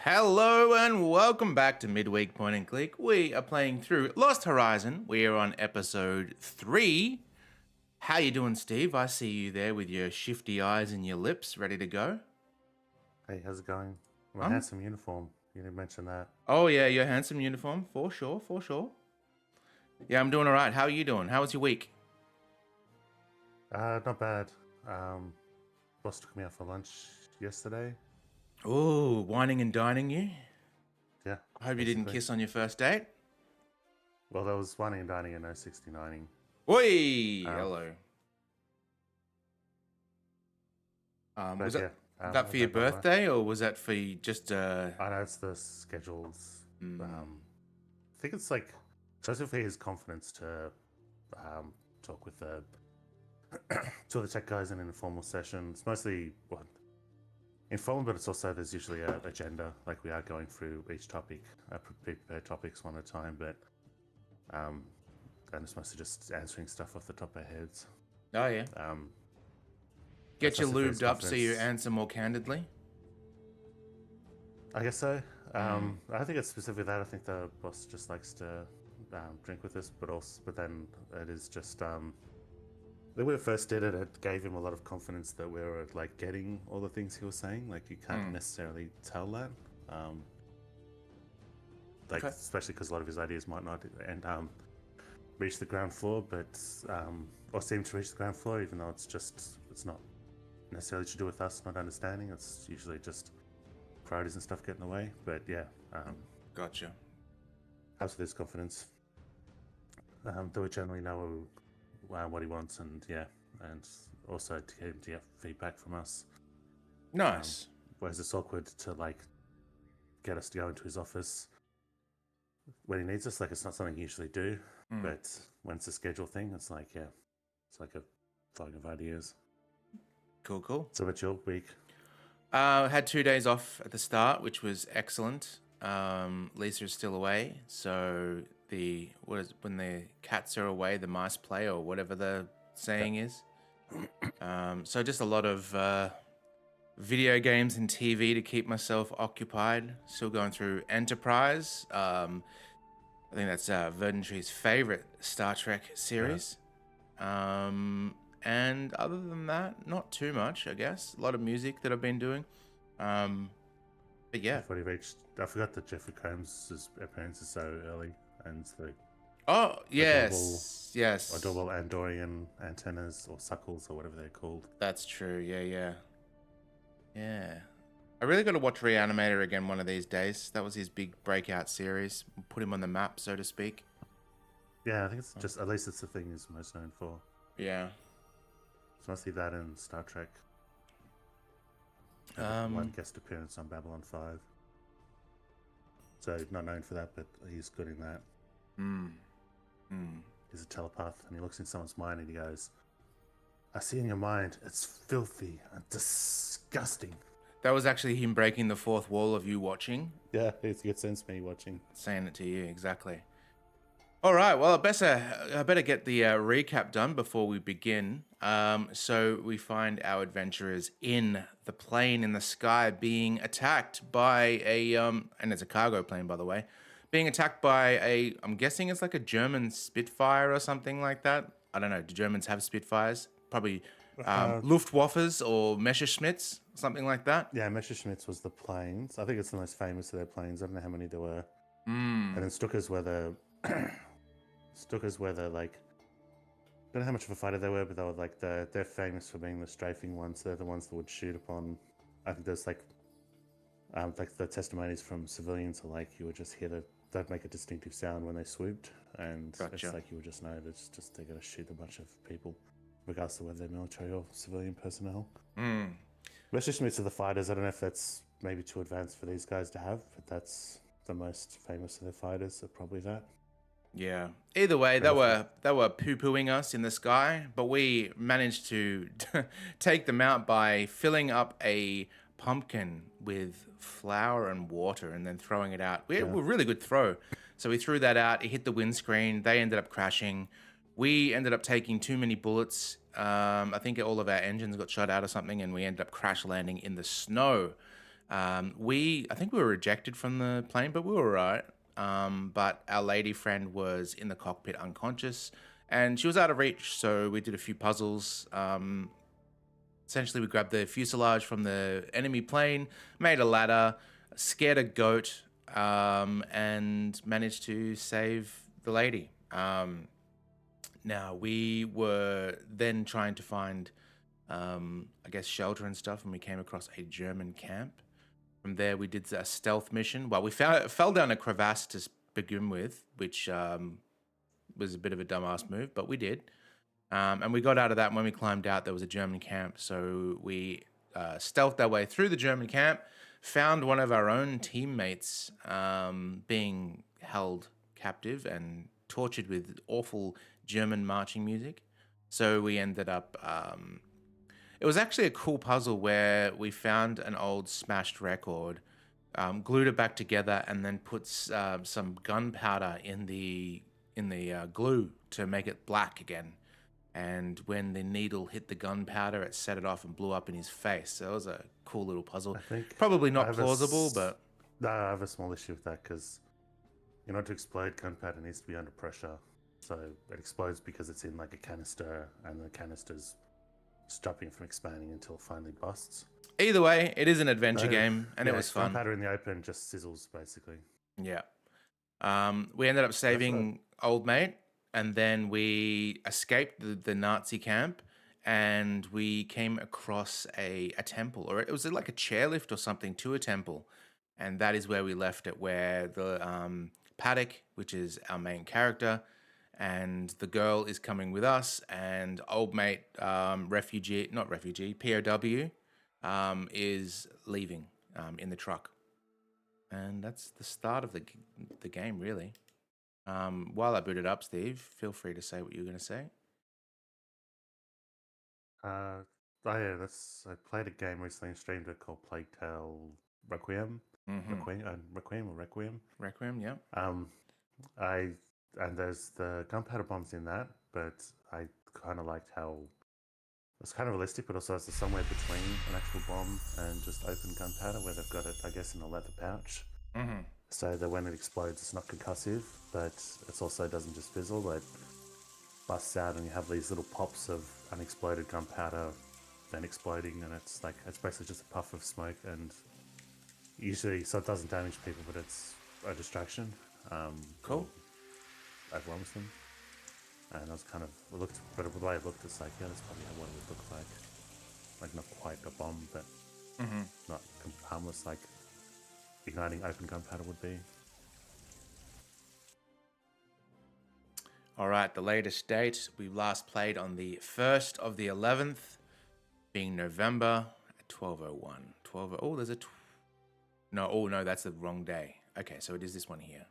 Hello and welcome back to Midweek Point and Click. We are playing through Lost Horizon. We are on episode 3. How you doing, Steve? I see you there with your shifty eyes and your lips ready to go. Hey, how's it going? My Um, handsome uniform. You didn't mention that. oh yeah, your handsome uniform, for sure, for sure. Yeah, I'm doing all right. How are you doing? How was your week? Not bad. Boss took me out for lunch yesterday. Oh, whining and dining you? Yeah, I hope you didn't basically. kiss on your first date. Well, there was whining and dining and no 69ing. Oi, Um, hello. but Was yeah, that for your not gonna lie. birthday or was that for you just I know it's the schedules. mm, I think it's like Joseph for his confidence to talk with the two of the tech guys in an informal session. It's mostly informal, but it's also there's usually a agenda. Like we are going through each topic, prepare topics one at a time, but um, and it's mostly just answering stuff off the top of our heads. Oh yeah. Um, Get you especially for his lubed up so you confidence. answer more candidly. I guess so. Mm. I don't think it's specifically that. I think the boss just likes to drink with us, but then it is just when we first did it, it gave him a lot of confidence that we were like getting all the things he was saying. Like you can't necessarily tell that. Um, like Okay. especially because a lot of his ideas might not and reach the ground floor, but or seem to reach the ground floor, even though it's not necessarily to do with us not understanding. It's usually just priorities and stuff get in the way. But yeah, Gotcha. has this confidence that we generally know what he wants, and yeah, and also to get him to get feedback from us. Nice. Whereas it's awkward to like get us to go into his office when he needs us. Like it's not something you usually do, Mm. but when it's a schedule thing, it's like yeah, it's like a flowing of ideas. Cool, cool. So what's your week? Had 2 days off at the start, which was excellent. Lisa's still away, so when the cats are away, the mice play, or whatever the saying is. So just a lot of video games and TV to keep myself occupied. Still going through Enterprise. I think that's Verdantree's favorite Star Trek series. And other than that, not too much, I guess. A lot of music that I've been doing. But yeah. Before he reached, I forgot that Jeffrey Combs' appearance is so early, and the Oh, adorable, yes. adorable Andorian antennas or suckles or whatever they're called. That's true. Yeah. I really got to watch Reanimator again one of these days. That was his big breakout series. Put him on the map, so to speak. Yeah, I think it's just at least it's the thing he's most known for. Yeah. It's mostly that in Star Trek. One guest appearance on Babylon 5. So not known for that, but he's good in that. He's a telepath, and he looks in someone's mind and he goes, "I see in your mind, it's filthy and disgusting." That was actually him breaking the fourth wall of you watching. Yeah, it gets sense me watching. Saying it to you, exactly. All right, well, I better get the recap done before we begin. So we find our adventurers in the plane in the sky being attacked by and it's a cargo plane, by the way, being attacked by I'm guessing it's like a German Spitfire or something like that. I don't know. Do Germans have Spitfires? Probably Luftwaffes or Messerschmitts, something like that. Yeah, Messerschmitts was the planes. I think it's the most famous of their planes. I don't know how many there were. Mm. And then Stukas were the like, I don't know how much of a fighter they were, but they were like they're famous for being the strafing ones. They're the ones that would shoot upon. I think there's like the testimonies from civilians are like you would just hear they'd make a distinctive sound when they swooped, and Gotcha. it's like you would just know it's just they're gonna shoot a bunch of people, regardless of whether they're military or civilian personnel. Messerschmitts are the fighters. I don't know if that's maybe too advanced for these guys to have, but that's the most famous of their fighters. Are probably that. Yeah. Either way, they were poo-pooing us in the sky, but we managed to take them out by filling up a pumpkin with flour and water and then throwing it out. We were a really good throw. So we threw that out. It hit the windscreen. They ended up crashing. We ended up taking too many bullets. I think all of our engines got shot out or something, and we ended up crash landing in the snow. I think we were rejected from the plane, but we were alright. But our lady friend was in the cockpit unconscious, and she was out of reach. So we did a few puzzles. Essentially, we grabbed the fuselage from the enemy plane, made a ladder, scared a goat, and managed to save the lady. Now, we were then trying to find, I guess, shelter and stuff, and we came across a German camp. From there, we did a stealth mission. Well, we fell down a crevasse to begin with, which was a bit of a dumbass move, but we did. And we got out of that, and when we climbed out, there was a German camp. So we stealthed our way through the German camp, found one of our own teammates being held captive and tortured with awful German marching music. So we ended up. It was actually a cool puzzle where we found an old smashed record, glued it back together, and then put some gunpowder in the glue to make it black again. And when the needle hit the gunpowder, it set it off and blew up in his face. So it was a cool little puzzle. I think Probably I not have plausible, but no, I have a small issue with that because in order to explode, gunpowder needs to be under pressure. So it explodes because it's in like a canister, and the canister's stopping it from expanding until it finally busts. either way, it is an adventure So, game, and it yeah, was fun. gunpowder in the open just sizzles basically. Yeah. We ended up That's saving old mate, and then we escaped the Nazi camp, and we came across a temple, or it was like a chairlift or something to a temple, and that is where we left it, where the Paddock, which is our main character, and the girl is coming with us, and old mate, refugee, not refugee, POW, is leaving in the truck. And that's the start of the game, really. While I boot it up, Steve, feel free to say what you're going to say. Oh yeah, I played a game recently and streamed it called Plague Tale Requiem. Requiem or Requiem. Requiem, yeah. Um, I and there's the gunpowder bombs in that, but I kind of liked how it's kind of realistic, but also it's somewhere between an actual bomb and just open gunpowder, where they've got it, I guess, in a leather pouch, so that when it explodes, it's not concussive, but it also doesn't just fizzle, but busts out, and you have these little pops of unexploded gunpowder then exploding, and it's basically just a puff of smoke, and usually so it doesn't damage people, but it's a distraction. Cool. Overwhelms them. And I was kind of looked, but the way it looked, it's like, yeah, that's probably what it would look like. Like not quite a bomb, but not harmless like igniting open gunpowder would be. All right, the latest date. We last played on the 1st of the 11th, being November at 12:01. 12. Oh, there's a. No, oh no, that's the wrong day. Okay, so it is this one here.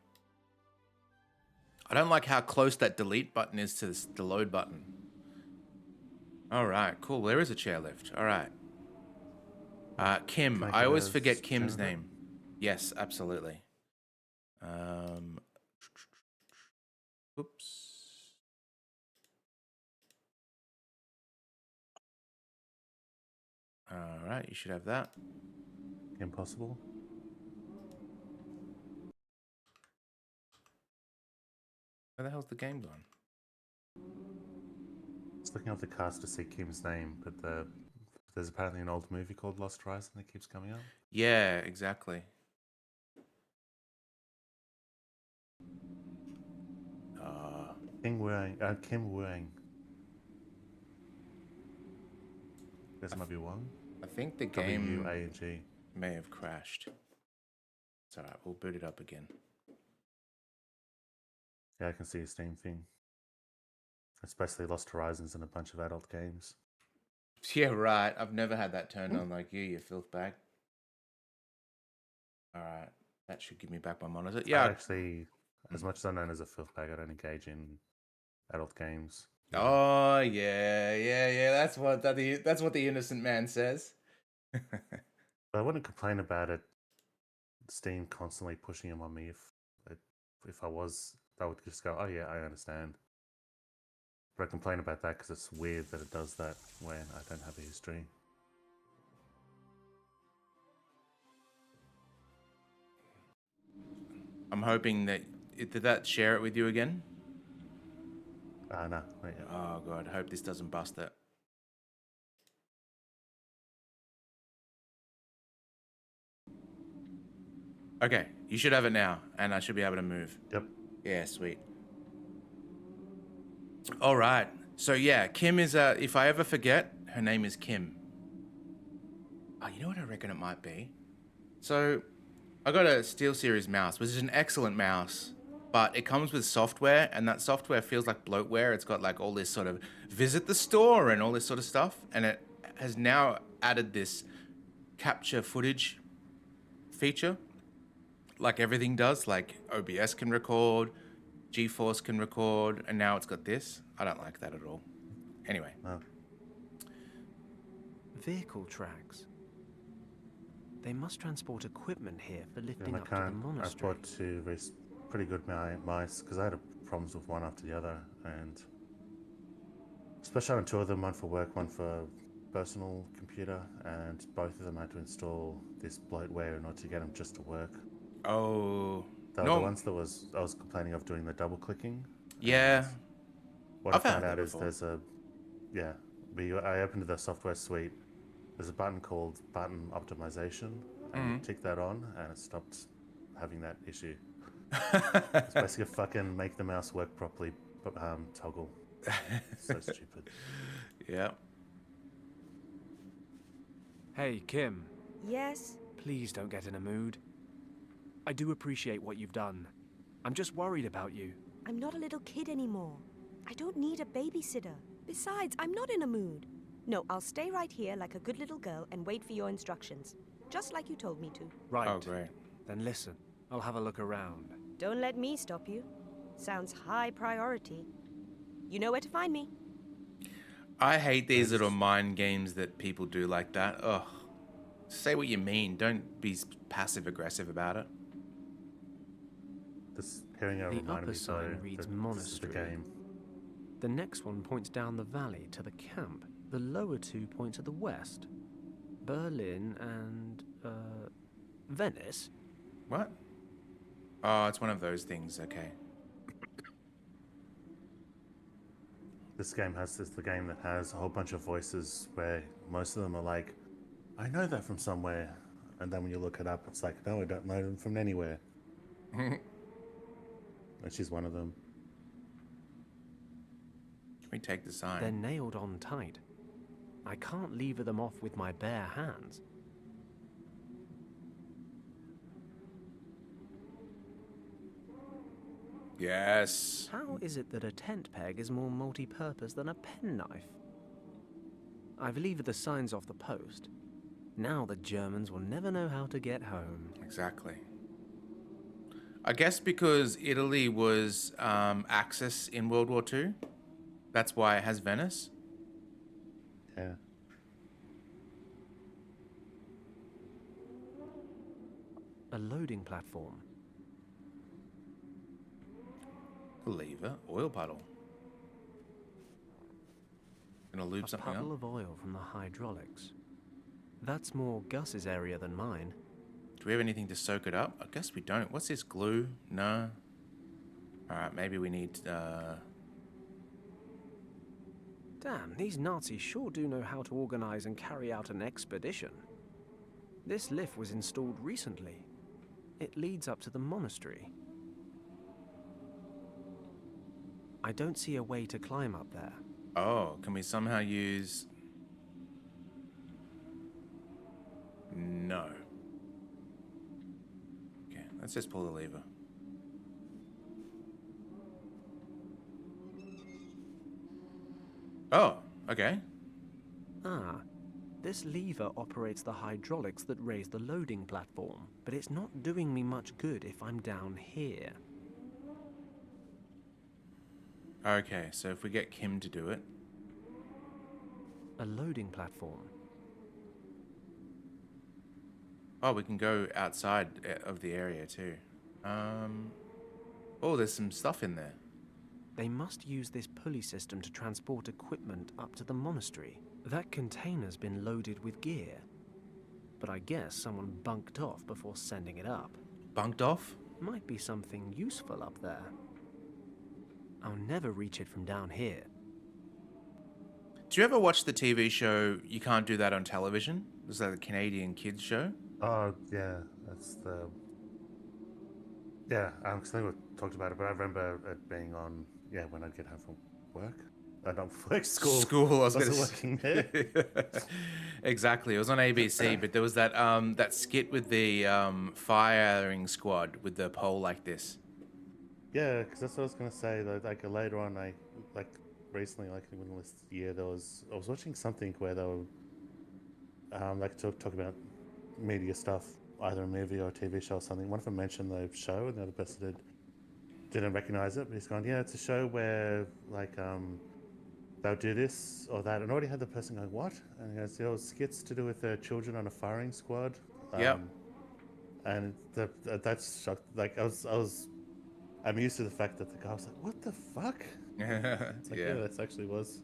I don't like how close that delete button is to the load button. All right, cool. There is a chairlift. All right. Kim. Can I I get always a forget Kim's generator? name. Yes, absolutely. Oops. All right, you should have that. Impossible. Where the hell's the game gone? Just looking up the cast to see Kim's name, but there's apparently an old movie called Lost Horizon that keeps coming up. Yeah, exactly. Kim Wang. This might be Wang. I think the game W-A-N-G. may have crashed. It's all right. We'll boot it up again. Yeah, I can see a Steam thing. It's basically Lost Horizons and a bunch of adult games. Yeah, right. I've never had that turned on like you filth bag. All right. That should give me back my monitor. Yeah. Actually, as much as I'm known as a filth bag, I don't engage in adult games. Oh yeah. That's what the innocent man says. But I wouldn't complain about it. Steam constantly pushing them on me. If I was, I would just go, oh yeah, I understand. But I complain about that because it's weird that it does that when I don't have a history. I'm hoping that... Did that share it with you again? No, not yet. Oh, God. Hope this doesn't bust it. Okay. You should have it now, and I should be able to move. Yep. Yeah, sweet. All right. So, yeah, Kim is... if I ever forget, her name is Kim. Oh, you know what I reckon it might be? So, I got a SteelSeries mouse, which is an excellent mouse, but it comes with software, and that software feels like bloatware. It's got like all this sort of visit the store and all this sort of stuff, and it has now added this capture footage feature, like everything does. Like OBS can record, GeForce can record, and now it's got this. I don't like that at all. Anyway. No. Vehicle tracks. They must transport equipment here for lifting My up to the current, I monastery. bought two pretty good mice because I had problems with one after the other, and especially on two of them, one for work, one for personal computer, and both of them had to install this bloatware in order to get them just to work. Oh. The ones that I was complaining of doing the double clicking. Yeah. What I've I had found that out is before. I opened the software suite. There's a button called button optimization, and you tick that on, and it stopped having that issue. It's basically a fucking make the mouse work properly toggle. So stupid. Yeah. Hey, Kim. Yes? Please don't get in a mood. I do appreciate what you've done. I'm just worried about you. I'm not a little kid anymore. I don't need a babysitter. Besides, I'm not in a mood. No, I'll stay right here like a good little girl and wait for your instructions. Just like you told me to. Right. Oh, great. Then listen. I'll have a look around. Don't let me stop you. Sounds high priority. You know where to find me. I hate these little mind games that people do like that. Ugh. Say what you mean. Don't be passive aggressive about it. This hearing The reminded upper me sign that reads this is the monastery. game. The next one points down the valley to the camp. The lower two point to the west. Berlin and, Venice? What? Oh, it's one of those things. Okay. This game is the game that has a whole bunch of voices where most of them are like, I know that from somewhere. And then when you look it up, it's like, no, I don't know them from anywhere. And she's one of them. Can we take the sign? They're nailed on tight. I can't lever them off with my bare hands. Yes. How is it that a tent peg is more multi-purpose than a penknife? I've levered the signs off the post. Now the Germans will never know how to get home. Exactly. I guess because Italy was Axis in World War II. That's why it has Venice. Yeah. A loading platform. Lever, oil puddle. Gonna lube A something puddle up. of oil from the hydraulics. That's more Gus's area than mine. Do we have anything to soak it up? I guess we don't. What's this, glue? No. Alright, maybe we need... Damn, these Nazis sure do know how to organize and carry out an expedition. This lift was installed recently. It leads up to the monastery. I don't see a way to climb up there. Oh, can we somehow use... No. Okay, let's just pull the lever. Oh, okay. Ah, this lever operates the hydraulics that raise the loading platform, but it's not doing me much good if I'm down here. Okay, so if we get Kim to do it... A loading platform. Oh, we can go outside of the area too. Oh, there's some stuff in there. They must use this pulley system to transport equipment up to the monastery. That container's been loaded with gear. But I guess someone bunked off before sending it up. Bunked off? Might be something useful up there. I'll never reach it from down here. Do you ever watch the TV show You Can't Do That on Television? Is that a Canadian kids show? Oh, yeah, that's the... Yeah, because I think we talked about it, but I remember it being on, yeah, when I'd get home from work. Not work, school. School, I was going to working there. Exactly. It was on ABC, but there was that that skit with the firing squad with the pole like this. Yeah, because that's what I was going to say. Though, like later on, like recently, like within this year, I was watching something where they were like talk about media stuff, either a movie or a TV show or something. One of them mentioned the show, and the other person didn't recognize it. But he's gone, yeah, it's a show where like they'll do this or that, and already had the person going, what? And he goes, "It skits to do with children on a firing squad." Yep. And that's shocked. Like I'm used to the fact that the guy was like, "What the fuck?" It's like, yeah, that actually was.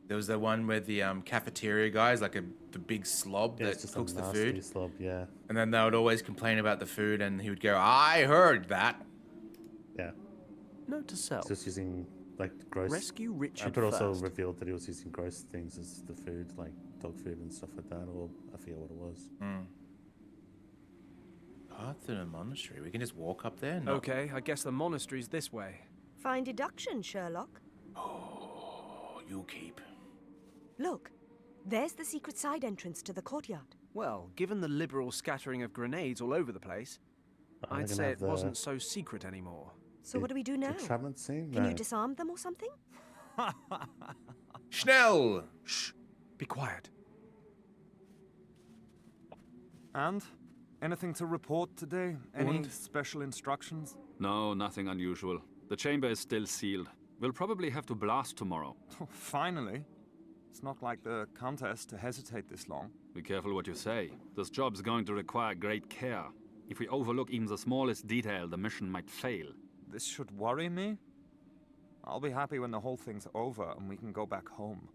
There was the one where the cafeteria guys, like the big slob Yeah, that it's just cooks a the nasty food. slob, yeah. And then they would always complain about the food, and he would go, "I heard that." Yeah. Note to self. Just using like gross. Rescue Richard but also first. revealed that he was using gross things as the food, like dog food and stuff like that, or I forget what it was. Path to the monastery. We can just walk up there. Okay, I guess the monastery's this way. Fine deduction, Sherlock. Oh, you keep. Look, there's the secret side entrance to the courtyard. Well, given the liberal scattering of grenades all over the place, I'm I'd gonna say have it the- wasn't so secret anymore. So what do we do now? Entrapment scene? Can No. you disarm them or something? Schnell! Shh! Be quiet. And? Anything to report today? Any Und? special instructions? No, nothing unusual. The chamber is still sealed. We'll probably have to blast tomorrow. Finally. It's not like the contest to hesitate this long. Be careful what you say. This job's going to require great care. If we overlook even the smallest detail, the mission might fail. This should worry me? I'll be happy when the whole thing's over and we can go back home.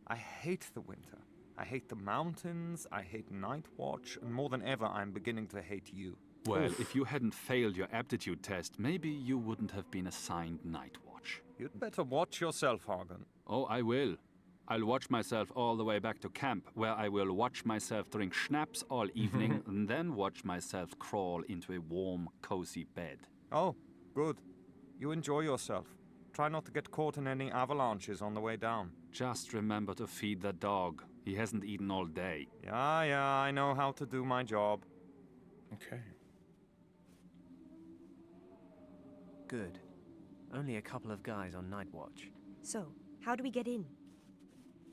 I hate the winter. I hate the mountains, I hate night watch, and more than ever, I'm beginning to hate you. Well, if you hadn't failed your aptitude test, maybe you wouldn't have been assigned night watch. You'd better watch yourself, Hagen. Oh, I will. I'll watch myself all the way back to camp, where I will watch myself drink schnapps all evening, and then watch myself crawl into a warm, cozy bed. Oh, good. You enjoy yourself. Try not to get caught in any avalanches on the way down. Just remember to feed the dog. He hasn't eaten all day. Yeah, I know how to do my job. Okay. Good. Only a couple of guys on night watch. So, how do we get in?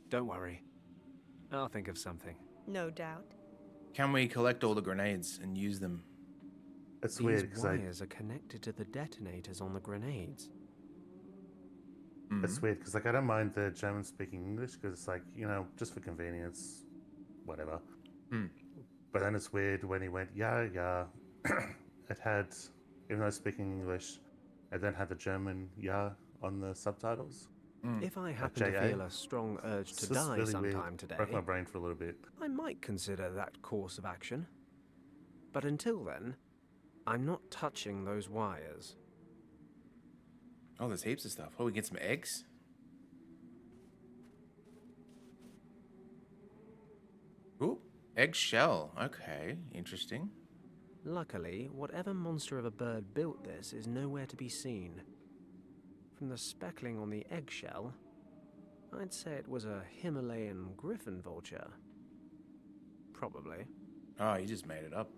Don't worry. I'll think of something. No doubt. Can we collect all the grenades and use them? It's These weird because wires are connected to the detonators on the grenades. it's weird because like I don't mind the German speaking English because it's like, you know, just for convenience, whatever. But then it's weird when he went yeah. It had, even though speaking English, it then had the German yeah on the subtitles. If I happen to JA. feel a strong urge to It's just die really sometime weird. today, Broke my brain for a little bit. I might consider that course of action. But until then, I'm not touching those wires. Oh, there's heaps of stuff. Oh, we get some eggs. Ooh, eggshell. Okay, interesting. Luckily, whatever monster of a bird built this is nowhere to be seen. From the speckling on the eggshell, I'd say it was a Himalayan griffin vulture. Probably. Oh, you just made it up.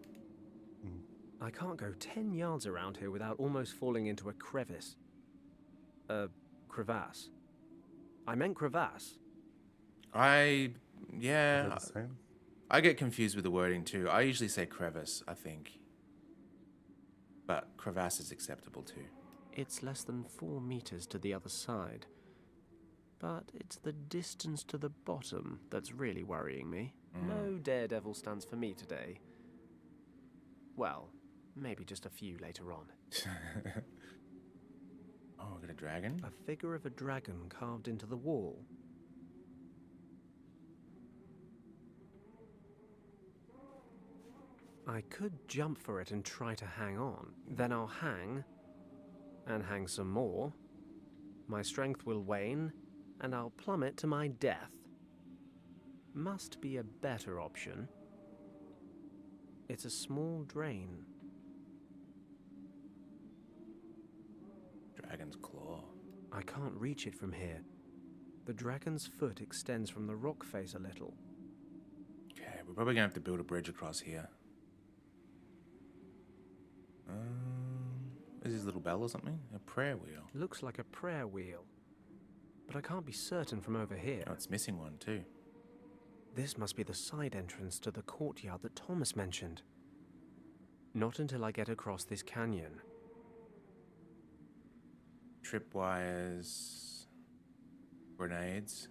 I can't go 10 yards around here without almost falling into a crevice. Crevasse. I meant crevasse. Is Yeah, that the same? I get confused with the wording too. I usually say crevice, I think. But crevasse is acceptable too. It's less than 4 meters to the other side. But it's the distance to the bottom that's really worrying me. No daredevil stunts for me today. Well, maybe just a few later on. Oh, we got a dragon? A figure of a dragon carved into the wall. I could jump for it and try to hang on. Then I'll hang, and hang some more. My strength will wane, and I'll plummet to my death. Must be a better option. It's a small drain. Dragon's claw. I can't reach it from here. The dragon's foot extends from the rock face a little. Okay, we're probably gonna have to build a bridge across here. Is this little bell or something? A prayer wheel. Looks like a prayer wheel. But I can't be certain from over here. Oh, it's missing one too. This must be the side entrance to the courtyard that Thomas mentioned. Not until I get across this canyon. Tripwires. Grenades.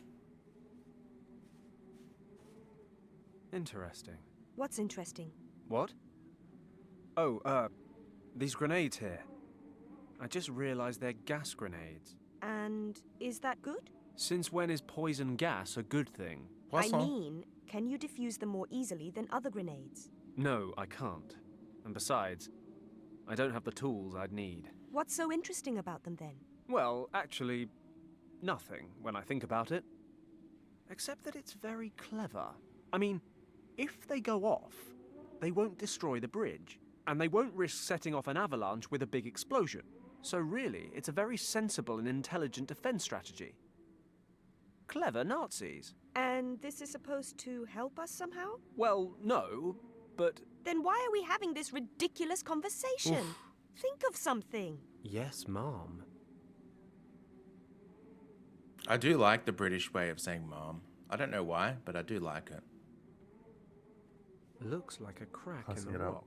Interesting. What's interesting? What? Oh, these grenades here. I just realized they're gas grenades. And is that good? Since when is poison gas a good thing? I Poisson. mean, can you defuse them more easily than other grenades? No, I can't. And besides, I don't have the tools I'd need. What's so interesting about them then? Well, actually, nothing when I think about it. Except that it's very clever. I mean, if they go off, they won't destroy the bridge, and they won't risk setting off an avalanche with a big explosion. So really, it's a very sensible and intelligent defense strategy. Clever Nazis. And this is supposed to help us somehow? Well, no, but... Then why are we having this ridiculous conversation? Oof. Think of something. Yes, Mom. I do like the British way of saying mom. I don't know why, but I do like it. Looks like a crack Passing in it the up. rock.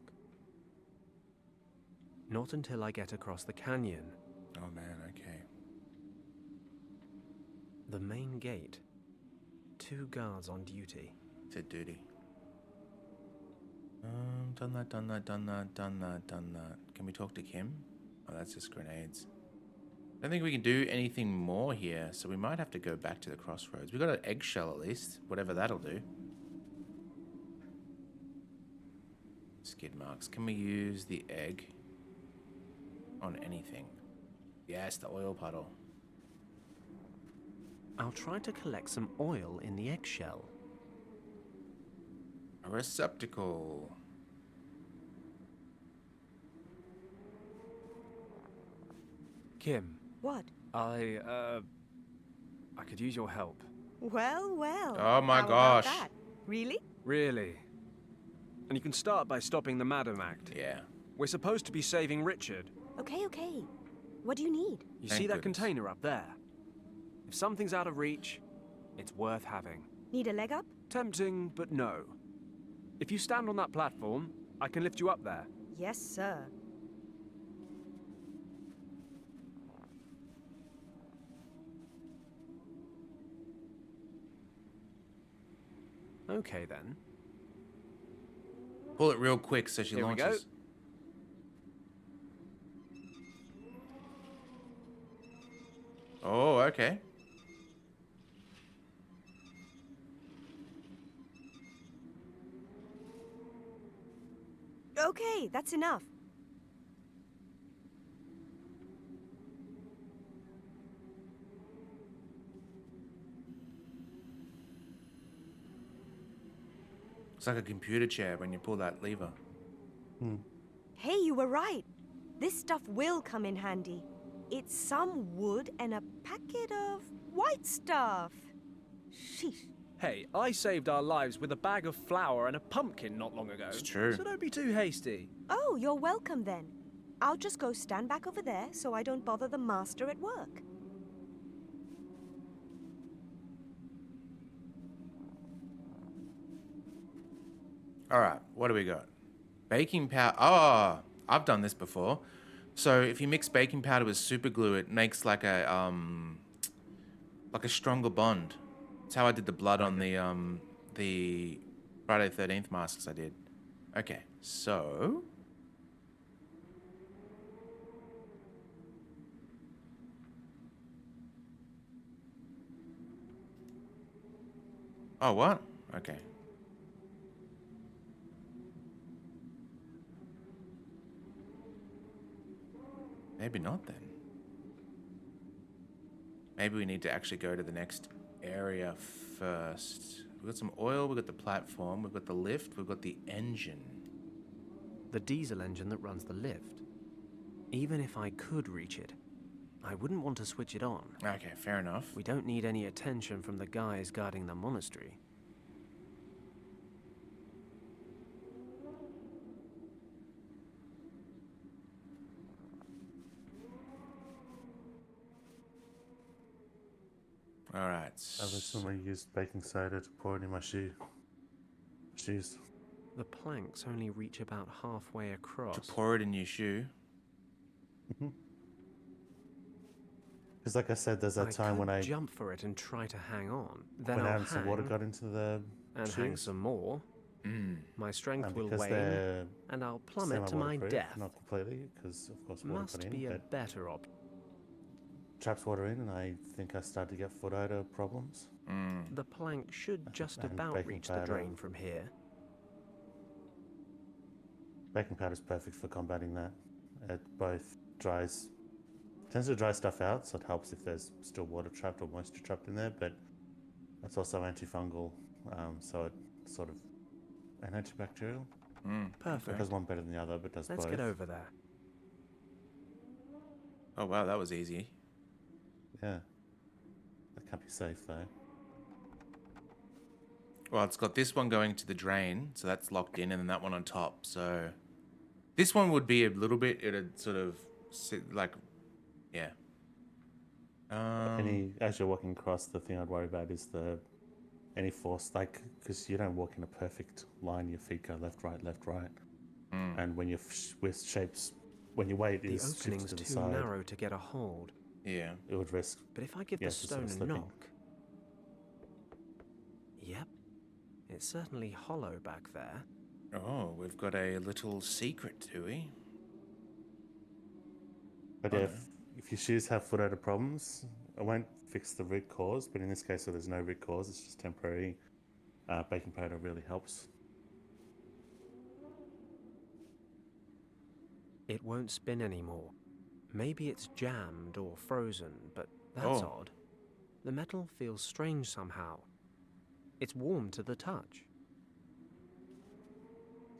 Not until I get across the canyon. Oh man, okay. The main gate. 2 guards on duty. To duty. Done that, done that, done that, done that, done that. Can we talk to Kim? Oh, that's just grenades. I don't think we can do anything more here, so we might have to go back to the crossroads. We got an eggshell at least, whatever that'll do. Skid marks. Can we use the egg on anything? Yes, the oil puddle. I'll try to collect some oil in the eggshell. A receptacle. Kim, What? I could use your help. Well, well. Oh my How about gosh. that? Really? Really? And you can start by stopping the Madam Act. Yeah. We're supposed to be saving Richard. Okay, okay. What do you need? You Thank see that goodness. container up there? If something's out of reach, it's worth having. Need a leg up? Tempting, but no. If you stand on that platform, I can lift you up there. Yes, sir. Okay then. Pull it real quick so she Here we go. launches. Oh, okay. Okay, that's enough. It's like a computer chair when you pull that lever. Hey, you were right. This stuff will come in handy. It's some wood and a packet of white stuff. Sheesh. Hey, I saved our lives with a bag of flour and a pumpkin not long ago. It's true. So don't be too hasty. Oh, you're welcome then. I'll just go stand back over there so I don't bother the master at work. All right, what do we got? Baking powder. Oh, I've done this before. So if you mix baking powder with super glue, it makes like a stronger bond. That's how I did the blood on the Friday the 13th masks I did. Okay, so oh, what? Okay. Maybe not then. Maybe we need to actually go to the next area first. We've got some oil, we've got the platform, we've got the lift, we've got the engine. The diesel engine that runs the lift. Even if I could reach it, I wouldn't want to switch it on. Okay, fair enough. We don't need any attention from the guys guarding the monastery. All right. I recently used baking soda to pour it in my shoes. The planks only reach about halfway across. To pour it in your shoe. Because, like I said, there's that time when I jump for it and try to hang on. Then when I'll hang some water got into the and shoes. hang some more. My strength And will because wane, they're and I'll plummet to my semi-waterproof, death. Not completely, because of course water Must put in, be a but better option. traps water in, and I think I started to get foot odor problems. The plank should just And about baking reach the powder. drain from here. Baking powder is perfect for combating that. It both tends to dry stuff out, so it helps if there's still water trapped or moisture trapped in there, but it's also antifungal, so it sort of and antibacterial. Perfect. It does one better than the other, but does Let's both. get over there. Oh wow, that was easy. Yeah. That can't be safe though. Well, it's got this one going to the drain, so that's locked in, and then that one on top. So this one would be a little bit, it'd sort of sit like, yeah. As you're walking across, the thing I'd worry about is any force, like, because you don't walk in a perfect line, your feet go left, right, and when your when your weight The is shifted opening's to the too side, narrow to get a hold. Yeah. it would risk. But if I give Yes, the it's sort stone of a slipping. knock... Yep. It's certainly hollow back there. Oh, we've got a little secret, do we? But Oh, if your shoes have foot odor problems, it won't fix the root cause. But in this case, where there's no root cause, it's just temporary. Baking powder really helps. It won't spin anymore. Maybe it's jammed or frozen, but that's Oh. odd. The metal feels strange somehow. It's warm to the touch.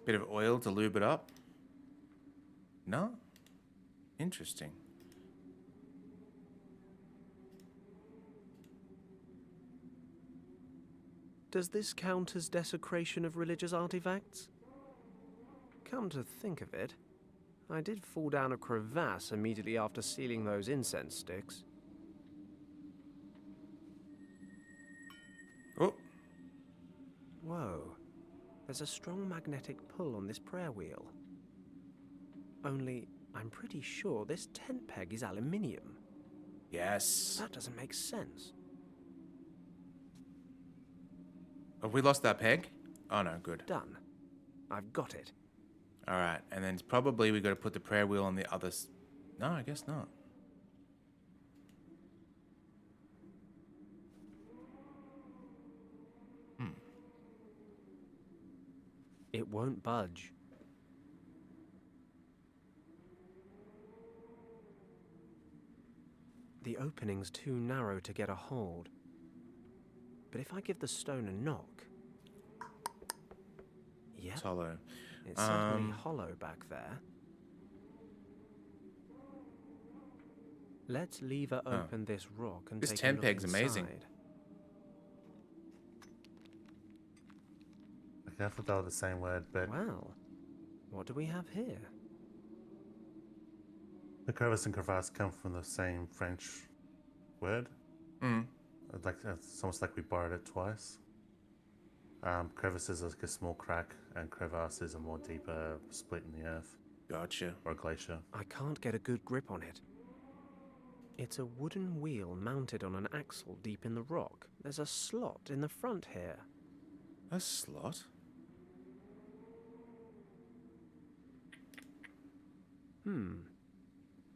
Bit of oil to lube it up? No? Interesting. Does this count as desecration of religious artifacts? Come to think of it, I did fall down a crevasse immediately after sealing those incense sticks. Oh, Whoa, there's a strong magnetic pull on this prayer wheel. Only, I'm pretty sure this tent peg is aluminium. yes. That doesn't make sense. Have we lost that peg? Oh no, good. Done. I've got it. All right, and then probably we got to put the prayer wheel on the other. No, I guess not. It won't budge. The opening's too narrow to get a hold. But if I give the stone a knock... Yep, It's hollow. it's certainly hollow back there. Let's lever open this rock and This take tent a look peg's amazing. inside. Okay, I thought they were the same word, but Well, what do we have here? the crevice and crevasse come from the same French word. Like it's almost like we borrowed it twice. Crevice is like a small crack, and crevasse is a more deeper split in the earth Gotcha. or a glacier. I can't get a good grip on it. It's a wooden wheel mounted on an axle deep in the rock. There's a slot in the front here. A slot?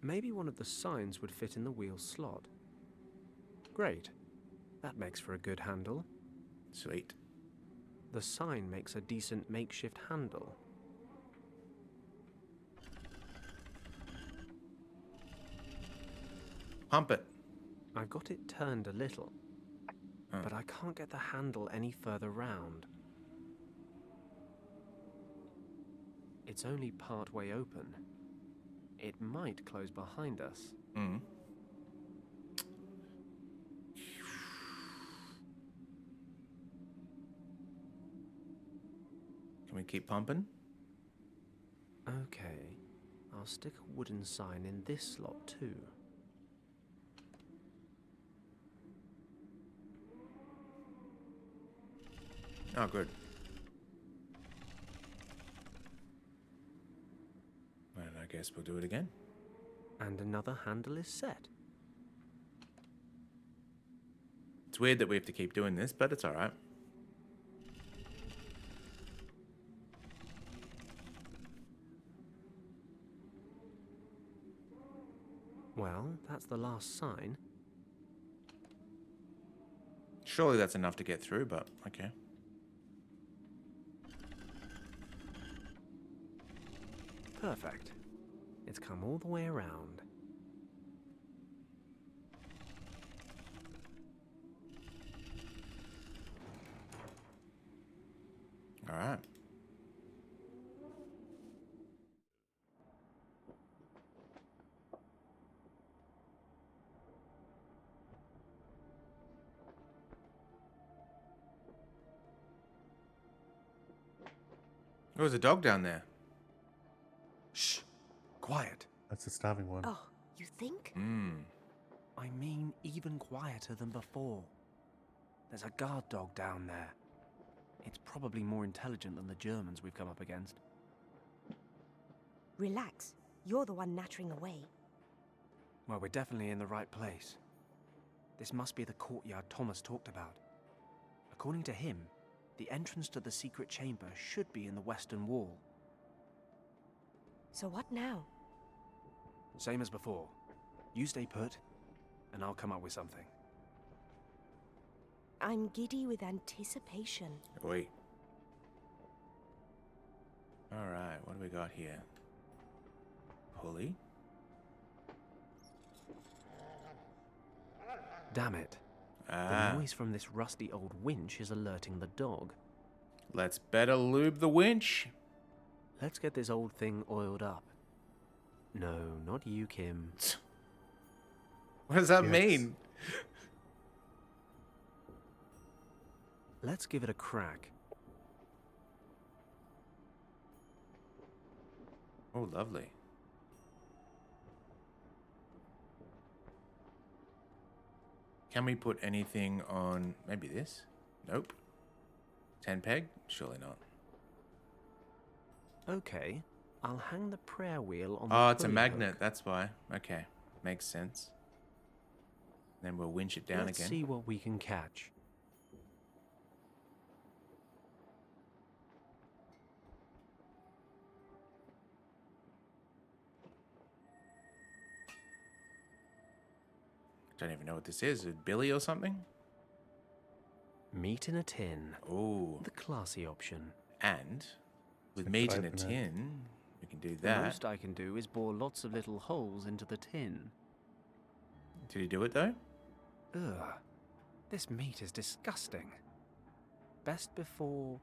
Maybe one of the signs would fit in the wheel slot. Great. That makes for a good handle. Sweet. The sign makes a decent makeshift handle. Pump it. I've got it turned a little, but I can't get the handle any further round. It's only part way open. It might close behind us. Mm. Can we keep pumping? Okay, I'll stick a wooden sign in this slot too. Oh, good. Well, I guess we'll do it again. And another handle is set. It's weird that we have to keep doing this, but it's all right. Well, that's the last sign. Surely that's enough to get through, but okay. Perfect. It's come all the way around. All right. There was a dog down there. Shh! Quiet. That's the starving one. Oh, you think? I mean, even quieter than before. There's a guard dog down there. It's probably more intelligent than the Germans we've come up against. Relax. You're the one nattering away. Well, we're definitely in the right place. This must be the courtyard Thomas talked about. According to him, the entrance to the secret chamber should be in the western wall. So what now? Same as before. You stay put, and I'll come up with something. I'm giddy with anticipation. Wait. All right, what do we got here? Pulley? Damn it. Ah, The noise from this rusty old winch is alerting the dog. let's better lube the winch. Let's get this old thing oiled up. No, not you, Kim. What does that Yes. mean? Let's give it a crack. Oh, lovely. Can we put anything on maybe this? Nope. 10 peg? Surely not. Okay, I'll hang the prayer wheel on Oh, the it's a pulley magnet. hook. That's why. Okay. Makes sense. Then we'll winch it down Let's again. see what we can catch. Don't even know what this is. A Billy or something? Meat in a tin. Oh. The classy option. And with Like meat in a open it. tin, we can do The that. most I can do is bore lots of little holes into the tin. Did he do it though? Ugh. This meat is disgusting. Best before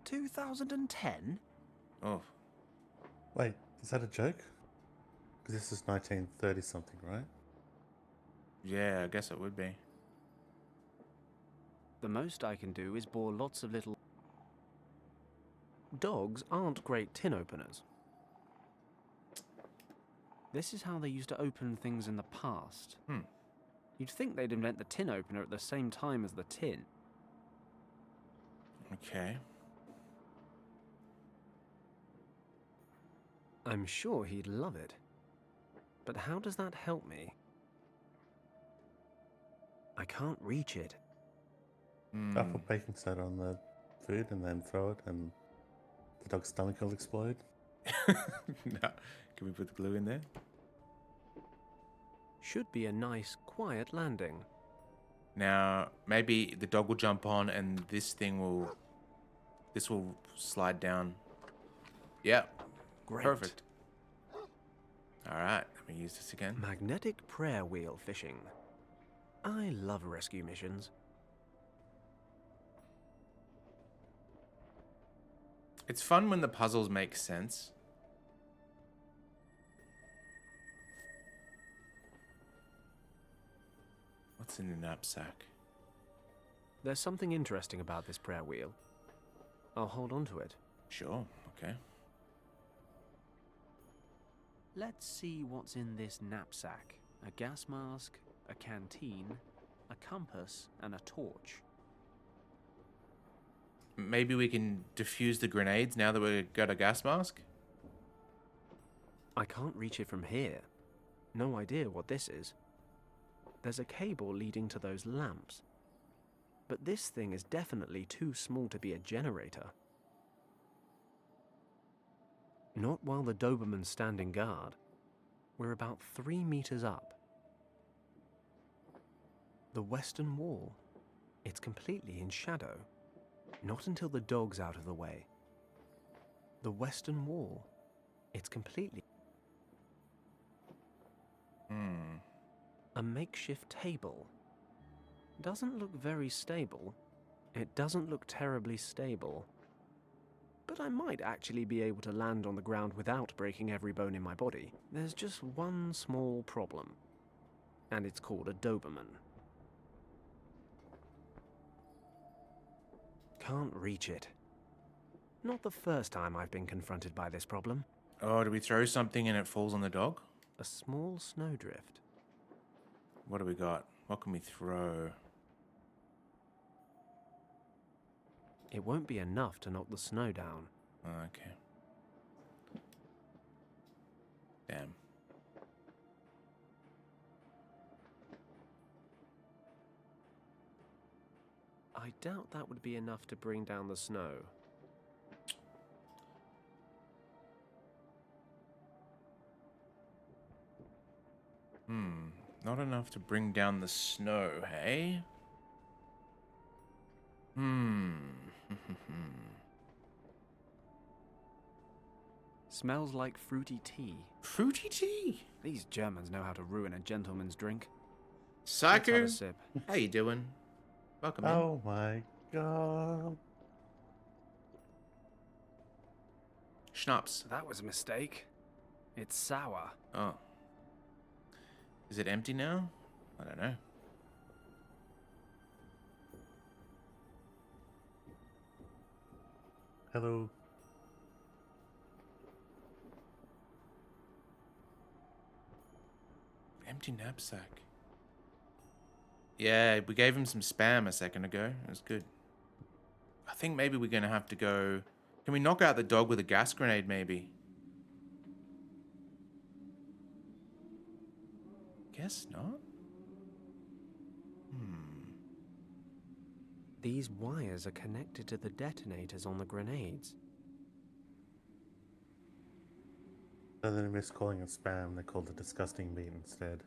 2010? Oh. Wait, is that a joke? Because this is 1930 something, right? Yeah, I guess it would be. The most I can do is bore lots of little... Dogs aren't great tin openers. This is how they used to open things in the past. You'd think they'd invent the tin opener at the same time as the tin. Okay. I'm sure he'd love it. But how does that help me? I can't reach it. I'll put baking soda on the food and then throw it, and the dog's stomach will explode. No. Can we put the glue in there? Should be a nice, quiet landing. Now, maybe the dog will jump on and this will slide down. Yeah. Great. Perfect. All right, let me use this again. Magnetic prayer wheel fishing. I love rescue missions. It's fun when the puzzles make sense. What's in the knapsack? There's something interesting about this prayer wheel. I'll hold on to it. Sure, okay. Let's see what's in this knapsack. A gas mask, a canteen, a compass, and a torch. Maybe we can defuse the grenades now that we've got a gas mask? I can't reach it from here. No idea what this is. There's a cable leading to those lamps. But this thing is definitely too small to be a generator. Not while the Doberman's standing guard. We're about 3 meters up. The western wall. It's completely in shadow. Not until the dog's out of the way. The western wall. It's completely... A makeshift table. Doesn't look very stable. It doesn't look terribly stable. But I might actually be able to land on the ground without breaking every bone in my body. There's just one small problem. And it's called a Doberman. Can't reach it. Not the first time I've been confronted by this problem. Oh, do we throw something and it falls on the dog? A small snowdrift. What do we got? What can we throw? It won't be enough to knock the snow down. Okay. Damn. I doubt that would be enough to bring down the snow. Not enough to bring down the snow, hey? Smells like fruity tea. Fruity tea? These Germans know how to ruin a gentleman's drink. Let's Psycho? have a sip. How you doing? Welcome Oh my god. in. Schnapps. That was a mistake. It's sour. Oh. Is it empty now? I don't know. Hello. Empty knapsack. Yeah, we gave him some spam a second ago. It was good. I think maybe we're going to have to go... Can we knock out the dog with a gas grenade, maybe? Guess not. These wires are connected to the detonators on the grenades. Rather than miss calling it spam, they called it disgusting meat instead.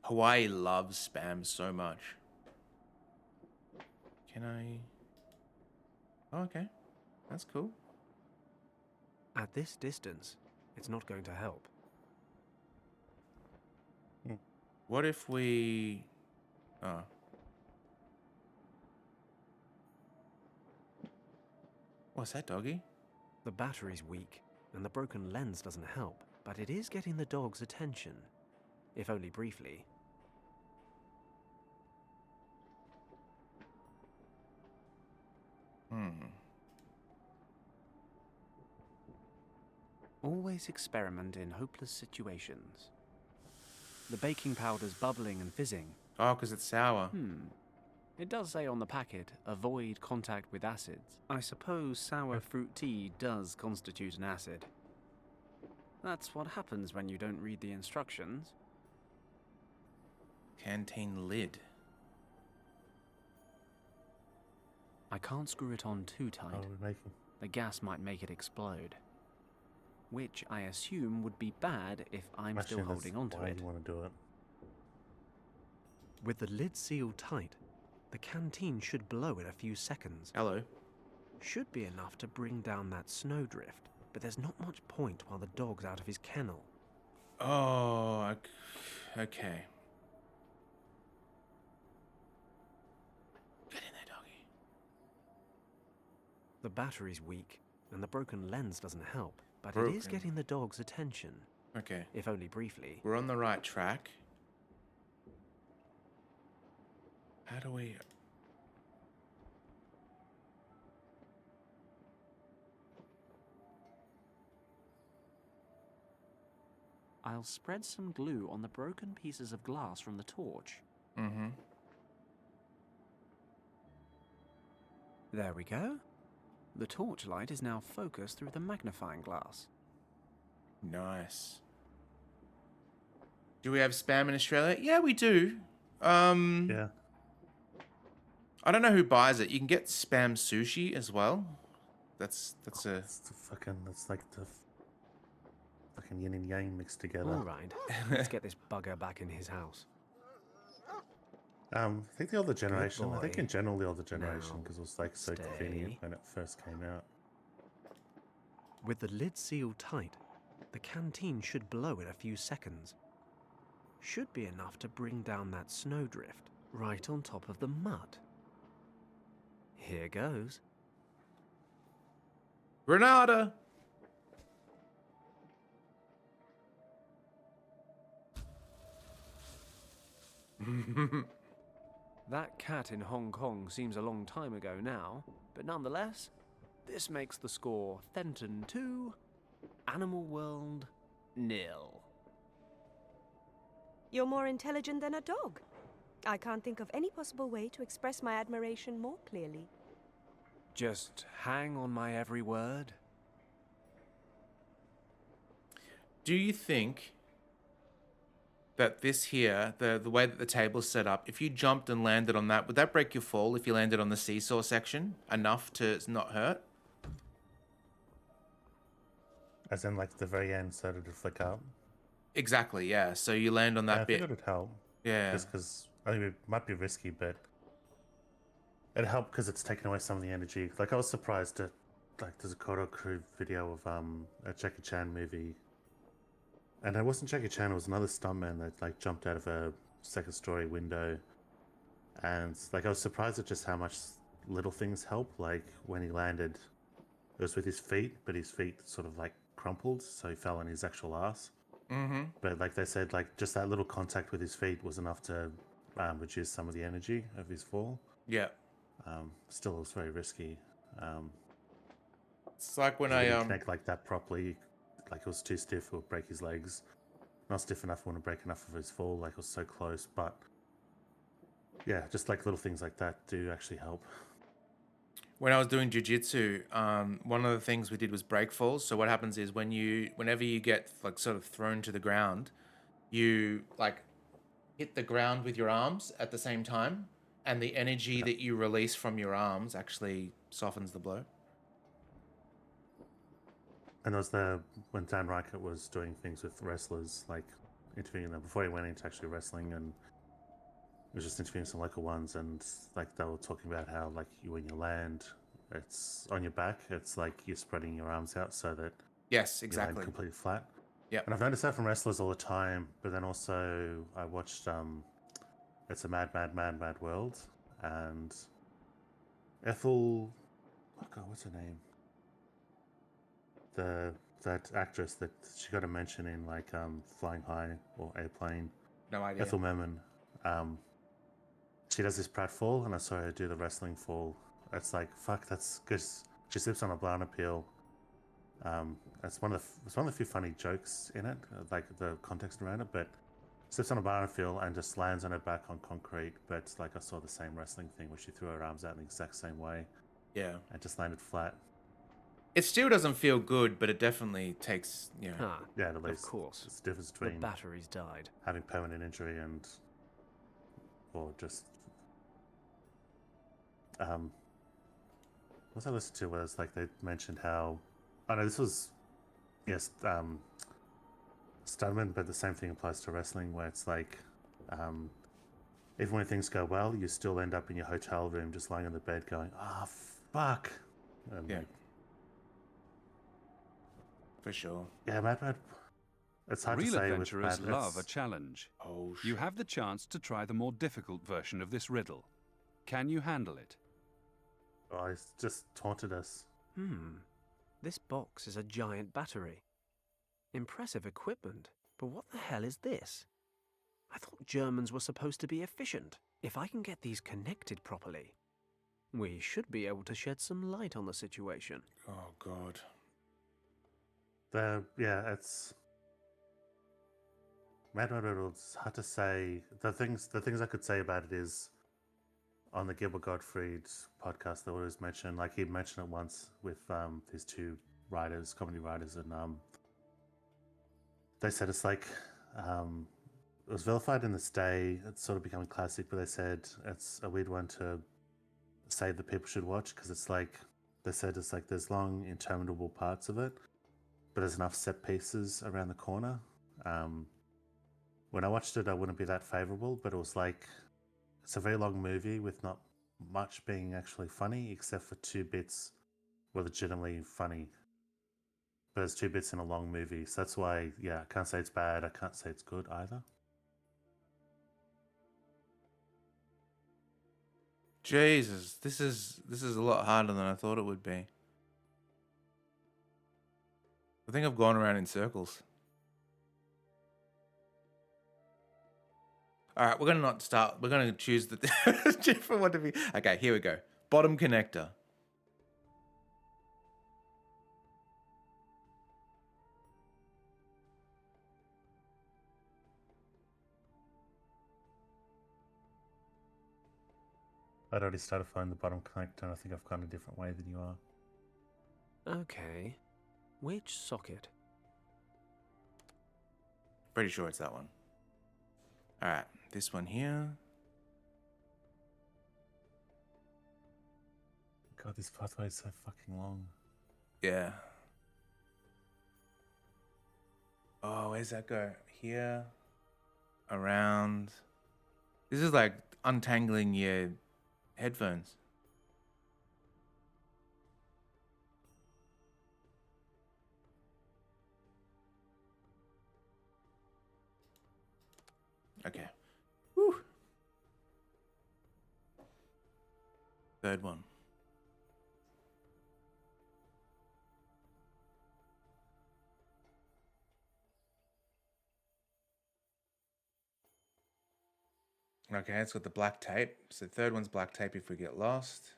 Hawaii loves spam so much. Can I... Oh, okay. That's cool. At this distance, it's not going to help. What if we... Oh. What's that, doggy? The battery's weak, and the broken lens doesn't help, but it is getting the dog's attention, if only briefly. Always experiment in hopeless situations. The baking powder's bubbling and fizzing. Oh, because it's sour. It does say on the packet, avoid contact with acids. I suppose sour fruit tea does constitute an acid. That's what happens when you don't read the instructions. Canteen lid. I can't screw it on too Oh, tight. we're making. The gas might make it explode. Which I assume would be bad if I'm Actually, still that's holding on to why it. you want to do it. With the lid sealed tight, the canteen should blow in a few seconds. Hello. Should be enough to bring down that snowdrift. but there's not much point while the dog's out of his kennel. Oh, okay. Get in there, doggy. The battery's weak, and the broken lens doesn't help, but it is Broken. getting the dog's attention, Okay. if only briefly. We're on the right track. How do we... I'll spread some glue on the broken pieces of glass from the torch. Mm-hmm. There we go. The torchlight is now focused through the magnifying glass. Nice. Do we have spam in Australia? Yeah, we do. Yeah. I don't know who buys it. You can get spam sushi as well. That's a... That's like the fucking yin and yang mixed together. All right, let's get this bugger back in his house. I think the older generation. I think boy. in general the older generation, Now, because it was like so stay. convenient when it first came out. With the lid sealed tight, the canteen should blow in a few seconds. Should be enough to bring down that snowdrift right on top of the mud. Here goes. Granada! That cat in Hong Kong seems a long time ago now, but nonetheless, this makes the score Fenton 2, Animal World 0. You're more intelligent than a dog. I can't think of any possible way to express my admiration more clearly. Just hang on my every word. Do you think that this here, the way that the table's set up, if you jumped and landed on that, would that break your fall if you landed on the seesaw section enough to not hurt? As in, like the very end started to flick up. Exactly, yeah. So you land on that I bit. think it would help. Yeah. Just because I think it might be risky, but it helped because it's taken away some of the energy. Like I was surprised at, like, there's a Kodo Crew video of a Jackie Chan movie, and it wasn't Jackie Chan. It was another stuntman that like jumped out of a second-story window, and like I was surprised at just how much little things help. Like when he landed, it was with his feet, but his feet sort of like crumpled, so he fell on his actual ass. Mm-hmm. But like they said, like just that little contact with his feet was enough to reduce some of the energy of his fall. Yeah. Still, it was very risky. It's like when He I didn't connect like that properly. Like it was too stiff, it would break his legs. Not stiff enough, it wouldn't break enough of his fall. Like it was so close, but yeah, just like little things like that do actually help. when I was doing jiu-jitsu, one of the things we did was break falls. So what happens is whenever you get like sort of thrown to the ground, you like hit the ground with your arms at the same time, and the energy that you release from your arms actually softens the blow. And there was when Dan Reichert was doing things with wrestlers, like interviewing them before he went into actually wrestling, and he was just interviewing some local ones, and like they were talking about how like when you land, it's on your back. It's like you're spreading your arms out so that Yes, you land exactly. completely flat. Yep. And I've noticed that from wrestlers all the time. But then also I watched It's a Mad, Mad, Mad, Mad World, and Ethel, oh God, what's her name? That actress that she got a mention in like Flying High or Airplane. No idea. Ethel Merman. She does this pratfall, and I saw her do the wrestling fall. It's like fuck. That's because she slips on a banana peel. It's one of the few funny jokes in it, like the context around it. But slips on a banana peel and just lands on her back on concrete. But like I saw the same wrestling thing where she threw her arms out in the exact same way Yeah. and just landed flat. It still doesn't feel good, but it definitely takes, Ah, Yeah, at of least course. it's the difference The between battery's died. having permanent injury and or just what I listened to was like they mentioned how this was stuntman, but the same thing applies to wrestling where it's like even when things go well, you still end up in your hotel room just lying on the bed going, fuck. And Yeah. like, For sure. Yeah, Mad. It's hard Real to say with adventurers Mad. love a It's, challenge. Oh, shit. You have the chance to try the more difficult version of this riddle. Can you handle it? oh, he's just taunted us. This box is a giant battery. Impressive equipment, but what the hell is this? I thought Germans were supposed to be efficient. If I can get these connected properly, we should be able to shed some light on the situation. Oh, God. It's Mad. It's hard to say. The things I could say about it is on the Gilbert Gottfried podcast. They always mention, like he mentioned it once with these two writers, comedy writers, and they said it's like it was vilified in this day. It's sort of becoming classic, but they said it's a weird one to say that people should watch because it's like they said it's like there's long interminable parts of it, but there's enough set pieces around the corner. When I watched it, I wouldn't be that favorable, but it was like it's a very long movie with not much being actually funny, except for 2 bits were legitimately funny. But there's 2 bits in a long movie, so that's why, yeah, I can't say it's bad. I can't say it's good either. Jesus, this is a lot harder than I thought it would be. I think I've gone around in circles. All right, we're gonna not start. We're gonna choose the different one to be. Okay, here we go. Bottom connector. I'd already started finding the bottom connector, and I think I've gone a different way than you are. Okay. Which socket? Pretty sure it's that one. All right, this one here. God, this pathway is so fucking long. Yeah. Oh, where's that go? Here. Around. This is like untangling your headphones. Okay. Whew. Third one. Okay, it's got the black tape. So the third one's black tape if we get lost.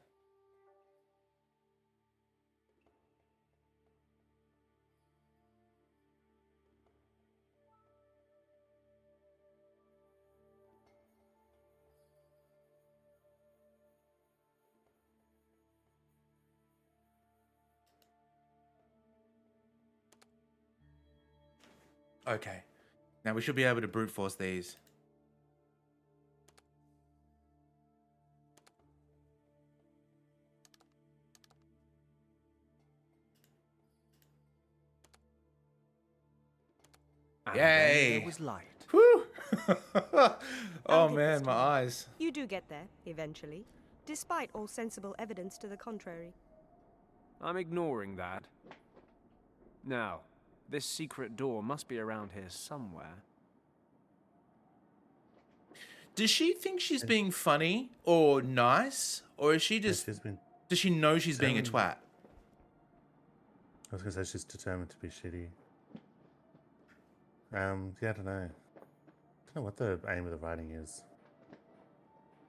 Okay. Now we should be able to brute force these. And Yay! then there was light. Whew! I'll Oh get man, this my to you. eyes. You do get there, eventually, despite all sensible evidence to the contrary. I'm ignoring that. Now, this secret door must be around here somewhere. Does she think she's being funny or nice, or is she Yeah, just? she's been. Does she know she's being a twat? I was gonna say she's determined to be shitty. Yeah, I don't know. I don't know what the aim of the writing is.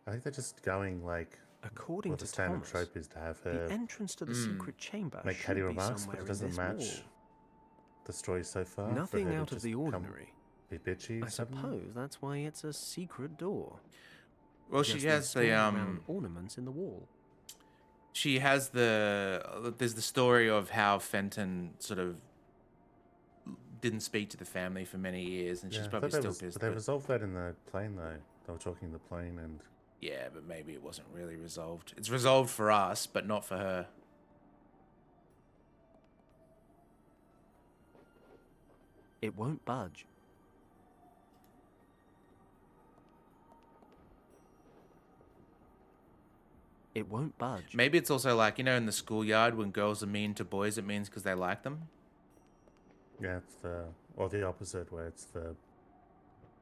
I think they're just going like According what to the standard Thomas, trope is to have the her entrance to the secret chamber make should catty be remarks, somewhere but it in doesn't this match wall. the story so far. for Nothing her to out of just the come ordinary. Be bitchy. I suddenly. suppose that's why it's a secret door. Well, Just she these has the small round ornaments in the wall. She has the. There's the story of how Fenton sort of didn't speak to the family for many years, and Yeah, she's I probably thought still was, pissed. but they But resolved that in the plane though. They were talking in the plane, and yeah, but maybe it wasn't really resolved. It's resolved for us, but not for her. It won't budge. It won't budge. Maybe it's also like, in the schoolyard when girls are mean to boys, it means because they like them. Yeah, it's the opposite, where it's the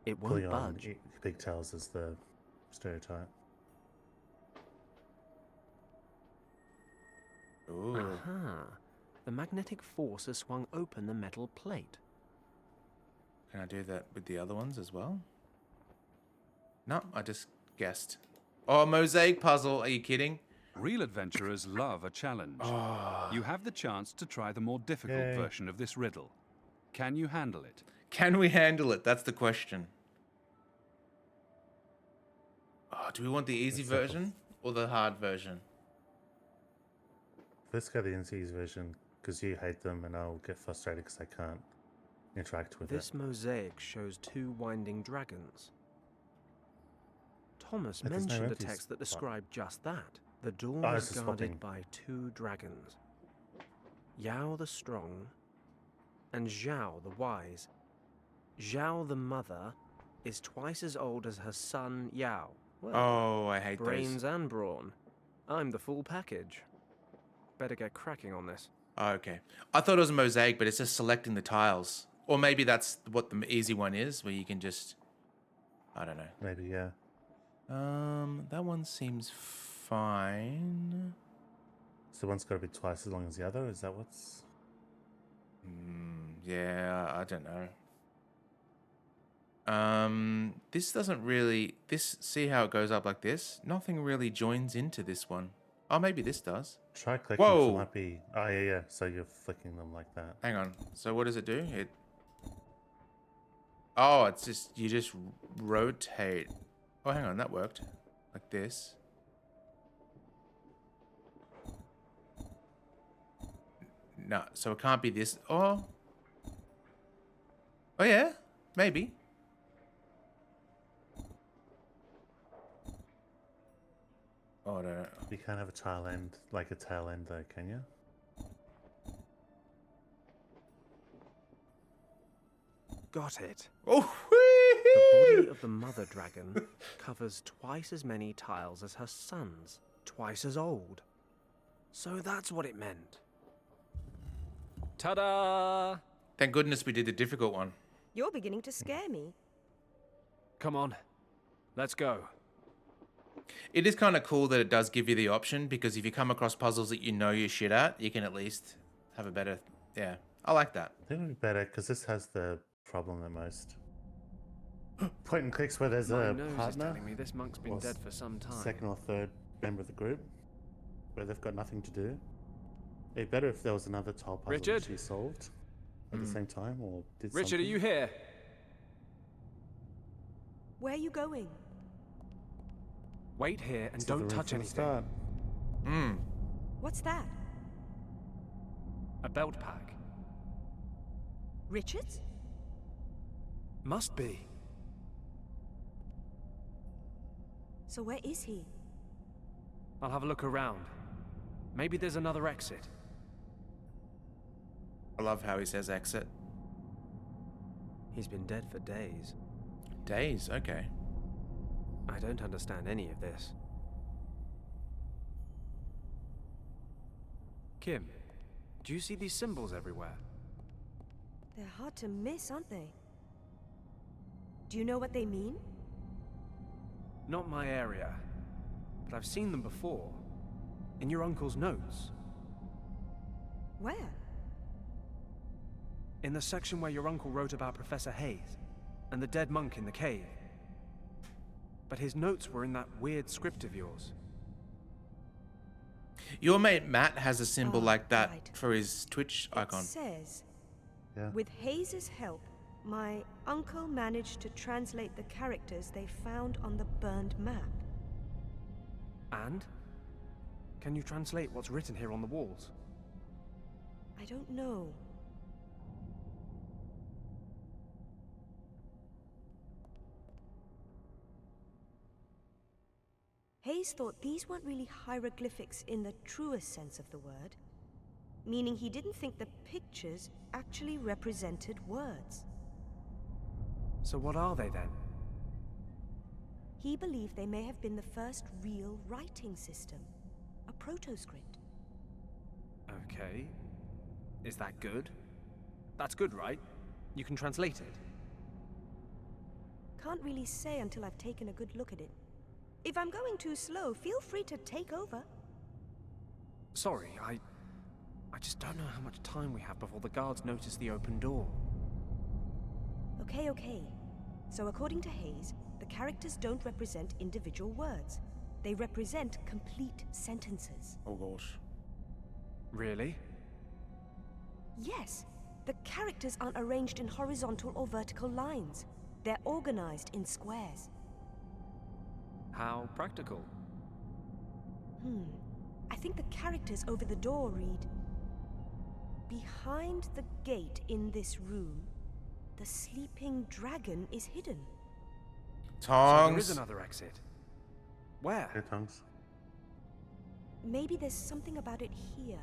It won't pulling on budge. pigtails is the stereotype. Ooh. Aha. The magnetic force has swung open the metal plate. Can I do that with the other ones as well? No, I just guessed. Oh, mosaic puzzle. Are you kidding? Real adventurers love a challenge. Oh. You have the chance to try the more difficult Yay. version of this riddle. Can you handle it? Can we handle it? That's the question. Oh, do we want the easy Let's settle. version or the hard version? Let's go the NC's version, because you hate them and I'll get frustrated because I can't interact with This it. mosaic shows 2 winding dragons. Thomas But there's no mentioned a empty text that spot. described just that. The dawn Oh, is it's a guarded swapping. by 2 dragons. Yao the Strong and Zhao the Wise. Zhao the mother is twice as old as her son Yao. Well, Oh, I hate brains those. and brawn. I'm the full package. Better get cracking on this. Oh, okay. I thought it was a mosaic, but it's just selecting the tiles. Or maybe that's what the easy one is, where you can just... I don't know. Maybe, yeah. That one seems fine. So one's got to be twice as long as the other. Is that what's? Yeah, I don't know. This doesn't really... see how it goes up like this? Nothing really joins into this one. Oh, maybe this does. Try clicking. Whoa. It might be. Oh yeah, yeah. So you're flicking them like that. Hang on. So what does it do? It... Oh, it's just... You just rotate. Oh, hang on. That worked. Like this. No, so it can't be this. Oh. Oh, yeah. Maybe. Oh, no. You can't have a tail end like a tail end though, can you? Got it. Oh, The body of the mother dragon covers twice as many tiles as her sons, twice as old. So that's what it meant. Ta-da! Thank goodness we did the difficult one. You're beginning to scare me. Come on, let's go. It is kind of cool that it does give you the option, because if you come across puzzles that you know you're shit at, you can at least have a better... Yeah, I like that. I think it would be better because this has the problem the most. Point and clicks where there's My a nose is partner, telling me this monk's been or dead for some time. second or third member of the group, where they've got nothing to do. It'd be better if there was another tile puzzle Richard? that she solved at the same time, or did Richard, something. are you here? Where are you going? Wait here and To the don't room touch from the anything. start. What's that? A belt pack. Richard's? Must be. So where is he? I'll have a look around. Maybe there's another exit. I love how he says exit. He's been dead for days. Days, okay. I don't understand any of this. Kim, do you see these symbols everywhere? They're hard to miss, aren't they? Do you know what they mean? Not my area, but I've seen them before. In your uncle's notes. Where? In the section where your uncle wrote about Professor Hayes and the dead monk in the cave. But his notes were in that weird script of yours. Your mate Matt has a symbol Oh, like that right. for his Twitch icon. It says, Yeah. with Hayes's help, my uncle managed to translate the characters they found on the burned map. And? Can you translate what's written here on the walls? I don't know. Hayes thought these weren't really hieroglyphics in the truest sense of the word, meaning he didn't think the pictures actually represented words. So what are they then? He believed they may have been the first real writing system, a protoscript. Okay. Is that good? That's good, right? You can translate it. Can't really say until I've taken a good look at it. If I'm going too slow, feel free to take over. Sorry, I just don't know how much time we have before the guards notice the open door. Okay. So according to Hayes, the characters don't represent individual words. They represent complete sentences. Oh gosh. Really? Yes, the characters aren't arranged in horizontal or vertical lines. They're organized in squares. How practical. I think the characters over the door read, "Behind the gate in this room, the sleeping dragon is hidden." So there is Tongs. another exit. Where? Here, Tongues. Maybe there's something about it here.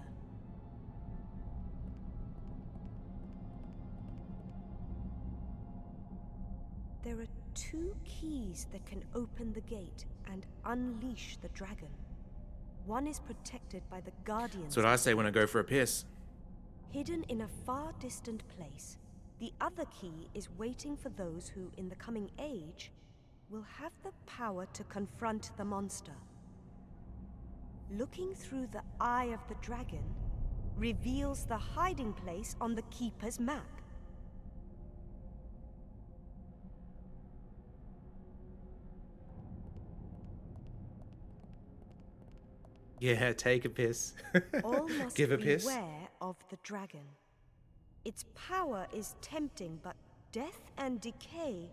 There are 2 keys that can open the gate and unleash the dragon. One is protected by the guardians. That's what I say when I go for a piss. Hidden in a far distant place. The other key is waiting for those who, in the coming age, will have the power to confront the monster. Looking through the eye of the dragon reveals the hiding place on the Keeper's map. Yeah, take a piss. All must Give a piss. beware of the dragon. Its power is tempting, but death and decay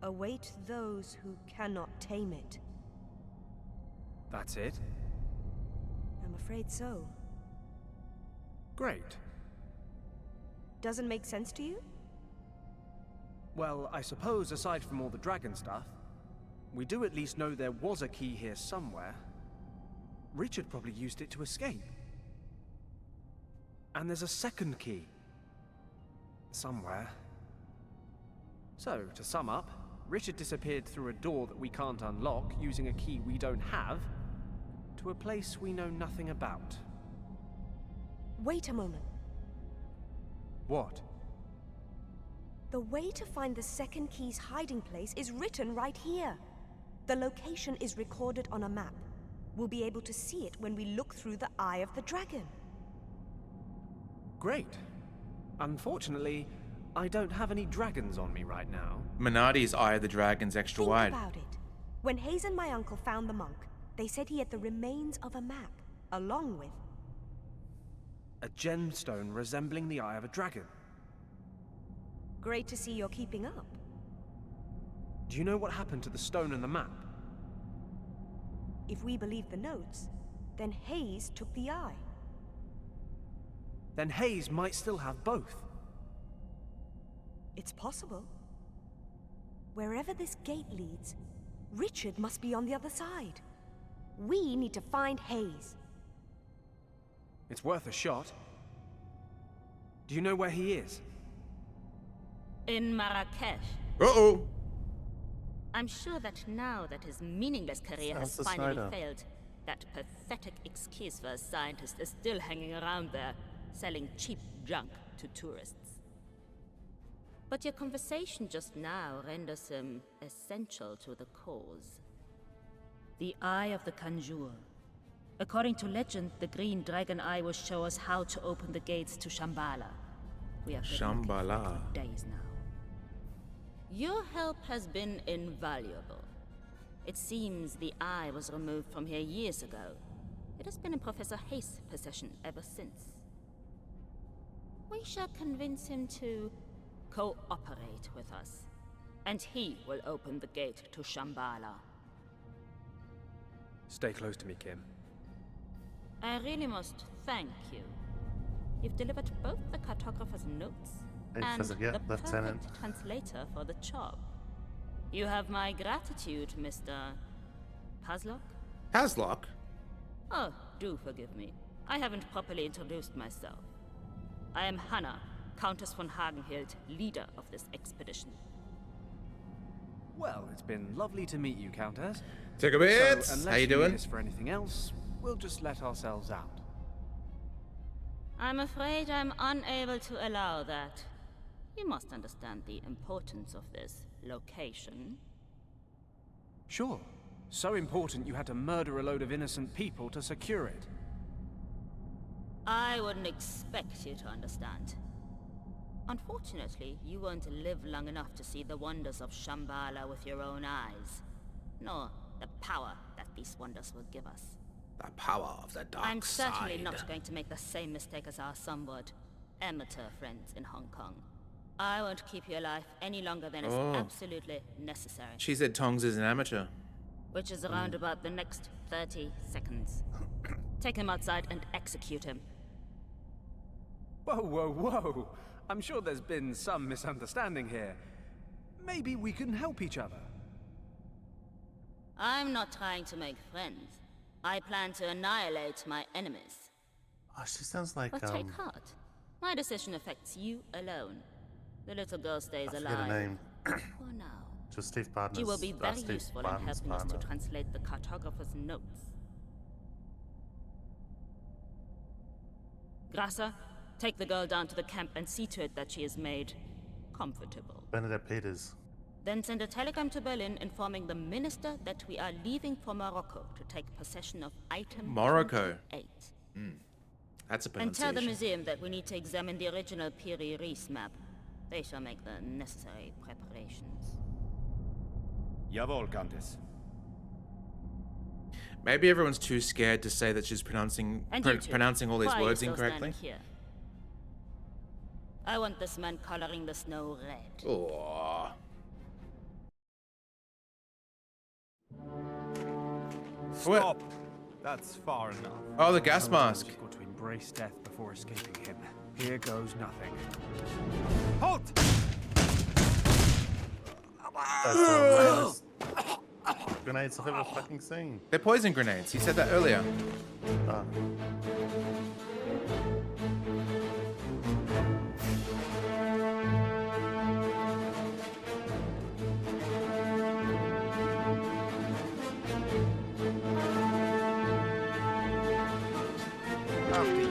await those who cannot tame it. That's it? I'm afraid so. Great. Doesn't make sense to you? Well, I suppose aside from all the dragon stuff, we do at least know there was a key here somewhere. Richard probably used it to escape. And there's a second key. Somewhere. So, to sum up, Richard disappeared through a door that we can't unlock using a key we don't have, to a place we know nothing about. Wait a moment. What? The way to find the second key's hiding place is written right here. The location is recorded on a map. We'll be able to see it when we look through the eye of the dragon. Great. Unfortunately, I don't have any dragons on me right now. Minardi's Eye of the Dragon's extra Think wide. about it. When Hayes and my uncle found the monk, they said he had the remains of a map, along with... A gemstone resembling the eye of a dragon. Great to see you're keeping up. Do you know what happened to the stone and the map? If we believe the notes, then Hayes took the eye. Then Hayes might still have both. It's possible. Wherever this gate leads, Richard must be on the other side. We need to find Hayes. It's worth a shot. Do you know where he is? In Marrakesh. Uh-oh. I'm sure that now that his meaningless career has Sounds finally Snyder. failed, that pathetic excuse for a scientist is still hanging around there, selling cheap junk to tourists. But your conversation just now renders him essential to the cause. The Eye of the Conjure. According to legend, the green dragon eye will show us how to open the gates to Shambhala. We have been looking for it Shambhala. for days now. Your help has been invaluable. It seems the eye was removed from here years ago. It has been in Professor Hayes' possession ever since. We shall convince him to cooperate with us, and he will open the gate to Shambhala. Stay close to me, Kim. I really must thank you. You've delivered both the cartographer's notes Hey, and Professor, yeah, the Lieutenant. perfect translator for the job. You have my gratitude, Mr. Paslock. Haslock? Oh, do forgive me. I haven't properly introduced myself. I am Hannah, Countess von Hagenhild, leader of this expedition. Well, it's been lovely to meet you, Countess. Take a bit. So, unless How you need doing? us for anything else, we'll just let ourselves out. I'm afraid I'm unable to allow that. You must understand the importance of this location. Sure. So important you had to murder a load of innocent people to secure it. I wouldn't expect you to understand. Unfortunately, you won't live long enough to see the wonders of Shambhala with your own eyes, nor the power that these wonders will give us. The power of the dark I'm certainly side. not going to make the same mistake as our somewhat amateur friends in Hong Kong. I won't keep you alive any longer than is absolutely necessary. She said Tongs is an amateur. Which is around about the next 30 seconds. Take him outside and execute him. Whoa, whoa, whoa! I'm sure there's been some misunderstanding here. Maybe we can help each other. I'm not trying to make friends. I plan to annihilate my enemies. Oh, she sounds like But take heart. My decision affects you alone. The little girl stays I forget her alive. name. For now. Just Steve Barton's. She will be very Steve useful in Barton's helping us to partner. translate the cartographer's notes. Grasser, take the girl down to the camp and see to it that she is made comfortable. Bernadette Peters. Then send a telegram to Berlin informing the minister that we are leaving for Morocco to take possession of item Morocco. 8. That's a And tell pronunciation. the museum that we need to examine the original Piri Reis map. They shall make the necessary preparations. Jawohl, Countess. Maybe everyone's too scared to say that she's pronouncing And you two, pronouncing all these why are you words still incorrectly. standing here? I want this man coloring the snow red. Oh. Stop. That's far enough. Oh, the gas mask. You've got to embrace death before escaping him. Here goes nothing. Halt! That's the latest grenades I've ever fucking seen. They're poison grenades. He said that earlier. Ah. After you,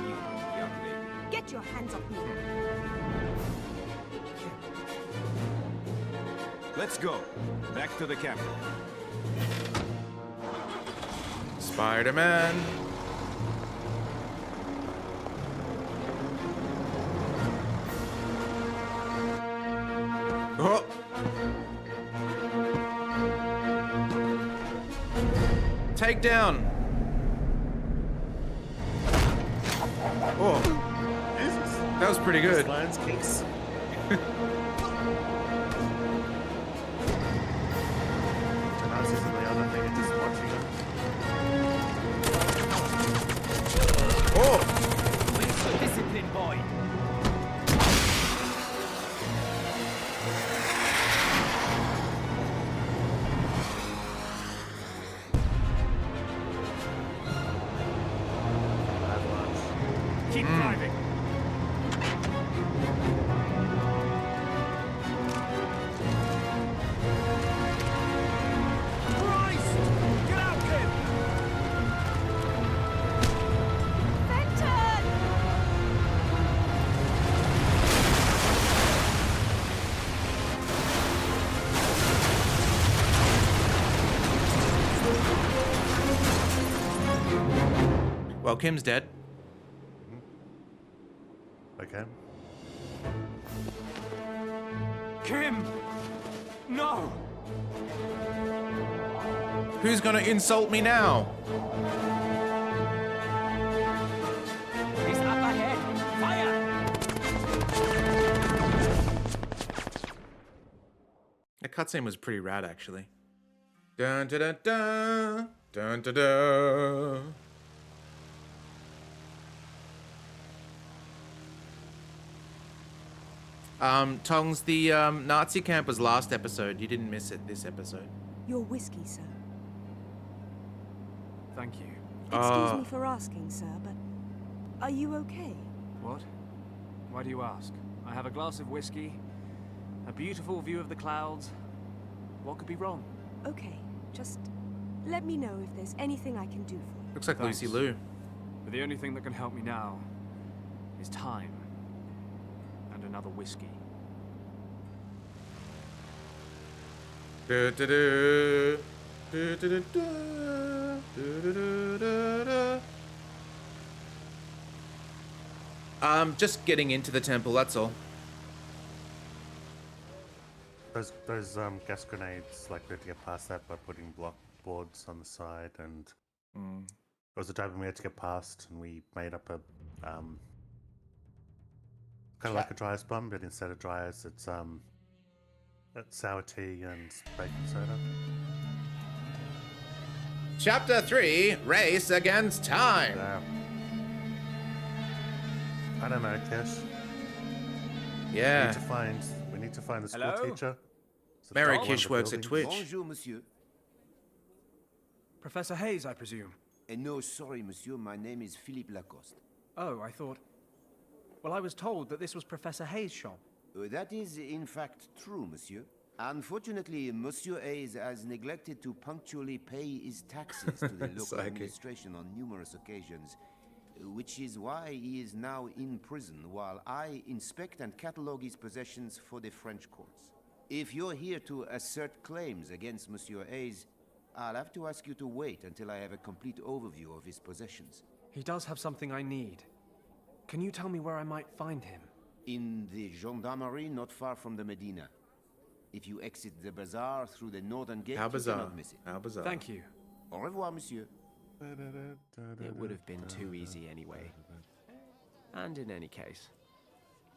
young lady. Get your hands off me. Let's go. Back to the camp. Spider-Man. Oh. Take down. Oh, Jesus. that was pretty good. Lions Kings. The Nazis and the other thing are just watching them. Oh, Discipline, boy! Keep driving. Christ! Get out, kid! Fenton! well, Kim's dead. Okay. Kim! No! Who's gonna insult me now? He's up ahead! Fire! The cutscene was pretty rad, actually. Dun dun dun dun dun dun dun. Tongs, the Nazi camp was last episode. You didn't miss it this episode. Your whiskey, sir. Thank you. Excuse me for asking, sir, but are you okay? What? Why do you ask? I have a glass of whiskey, a beautiful view of the clouds. What could be wrong? Okay, just let me know if there's anything I can do for you. Looks like Thanks. Lucy Liu. But the only thing that can help me now is time and another whiskey. Do, do, do. Do, do, do, do. Do, do, do, do, do. Just getting into the temple, that's all. Those gas grenades, like we had to get past that by putting block boards on the side, and there was a time when we had to get past, and we made up a kind of like a dry ice bomb, but instead of dry ice, it's sour tea and baking soda. Chapter 3, Race Against Time. I don't know, Kesh. Yeah. We need to find the school Hello? teacher. So Mary one of Kish the works at buildings. Twitch. Bonjour, monsieur. Professor Hayes, I presume. No, sorry, monsieur. My name is Philippe Lacoste. Oh, I thought... Well, I was told that this was Professor Hayes' shop. That is, in fact, true, monsieur. Unfortunately, Monsieur Hayes has neglected to punctually pay his taxes to the local Psychic. administration on numerous occasions, which is why he is now in prison while I inspect and catalogue his possessions for the French courts. If you're here to assert claims against Monsieur Hayes, I'll have to ask you to wait until I have a complete overview of his possessions. He does have something I need. Can you tell me where I might find him? In the gendarmerie not far from the Medina. If you exit the bazaar through the northern gate, How you bizarre. cannot miss it. How bizarre. Thank you. Au revoir, monsieur. It would have been too easy anyway. And in any case,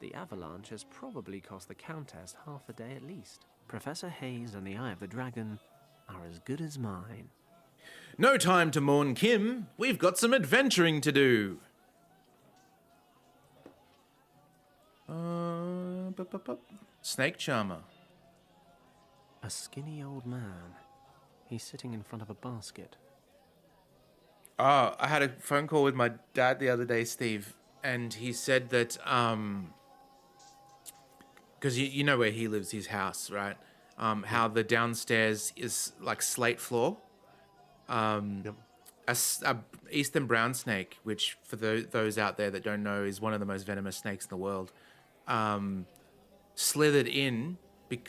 the avalanche has probably cost the Countess half a day at least. Professor Hayes and the Eye of the Dragon are as good as mine. No time to mourn Kim. We've got some adventuring to do. Snake Charmer. A skinny old man. He's sitting in front of a basket. Oh, I had a phone call with my dad the other day, Steve, and he said that because you know where he lives, his house, right? How the downstairs is like slate floor. Yep. A eastern brown snake, which for those out there that don't know, is one of the most venomous snakes in the world, slithered in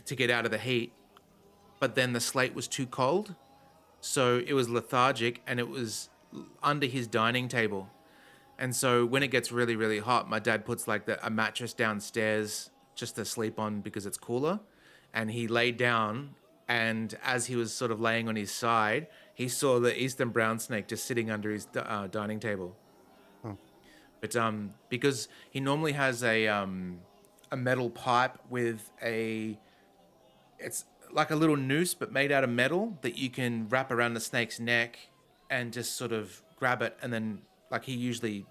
to get out of the heat, but then the slate was too cold, so it was lethargic and it was under his dining table. And so when it gets really, really hot, my dad puts like a mattress downstairs just to sleep on because it's cooler. And he laid down, and as he was sort of laying on his side, he saw the eastern brown snake just sitting under his dining table. But because he normally has a metal pipe with it's like a little noose but made out of metal that you can wrap around the snake's neck and just sort of grab it, and then like he usually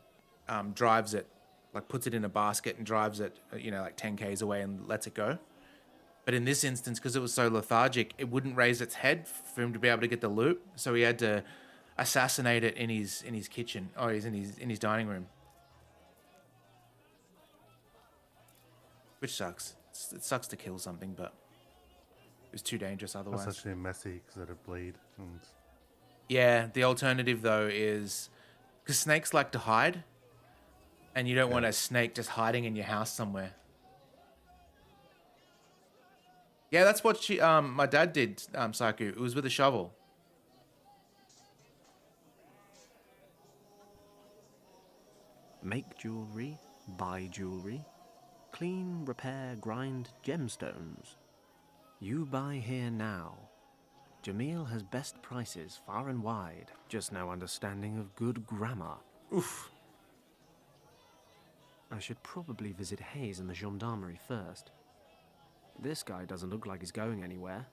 drives it, like puts it in a basket and drives it, like 10 k's away and lets it go. But in this instance, because it was so lethargic, it wouldn't raise its head for him to be able to get the loot. So he had to assassinate it in his kitchen. Oh, he's in his dining room, which sucks. It sucks to kill something, but it was too dangerous otherwise. That's actually messy because it'd bleed. And Yeah, the alternative though is because snakes like to hide, and you don't want a snake just hiding in your house somewhere. Yeah, that's what my dad did, Saku. It was with a shovel. Make jewelry, buy jewelry, clean, repair, grind gemstones. You buy here now. Jamil has best prices far and wide, just no understanding of good grammar. Oof. I should probably visit Hayes and the gendarmerie first. This guy doesn't look like he's going anywhere.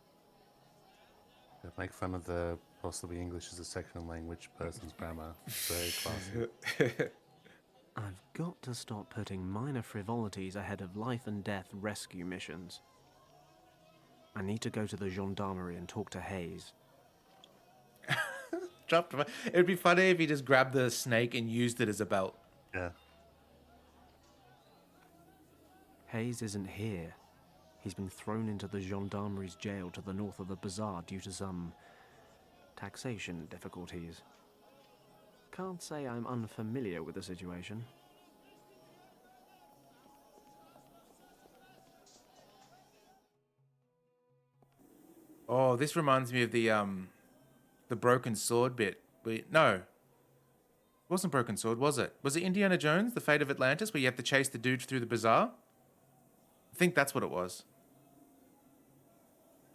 make fun of the possibly English as a second language person's grammar. Very classy. I've got to stop putting minor frivolities ahead of life and death rescue missions. I need to go to the gendarmerie and talk to Hayes. Dropped him. It'd be funny if he just grabbed the snake and used it as a belt. Yeah. Hayes isn't here. He's been thrown into the gendarmerie's jail to the north of the bazaar due to some taxation difficulties. Can't say I'm unfamiliar with the situation. Oh, this reminds me of the broken sword bit. No, it wasn't broken sword, was it? Was it Indiana Jones, The Fate of Atlantis, where you have to chase the dude through the bazaar? I think that's what it was.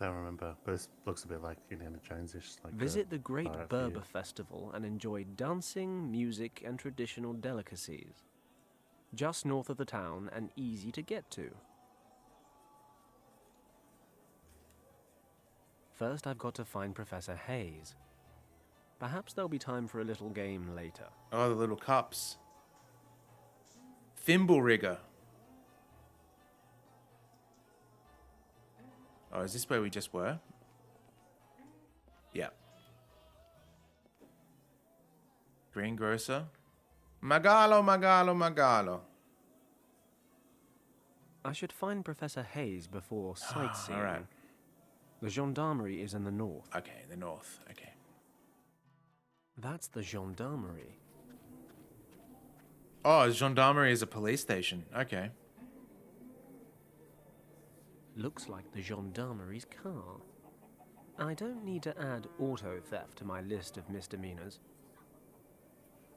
I don't remember, but it looks a bit like Indiana Jones-ish. Like Visit the Great pirate Berber view. Festival and enjoy dancing, music, and traditional delicacies. Just north of the town and easy to get to. First, I've got to find Professor Hayes. Perhaps there'll be time for a little game later. Oh, the little cups. Thimble rigger. Oh, is this where we just were? Yeah. Greengrocer. Magalo, Magalo, Magalo. I should find Professor Hayes before sightseeing. All right. The gendarmerie is in the north. Okay, the north. Okay. That's the gendarmerie. Oh, gendarmerie is a police station. Okay. Looks like the gendarmerie's car. I don't need to add auto theft to my list of misdemeanors.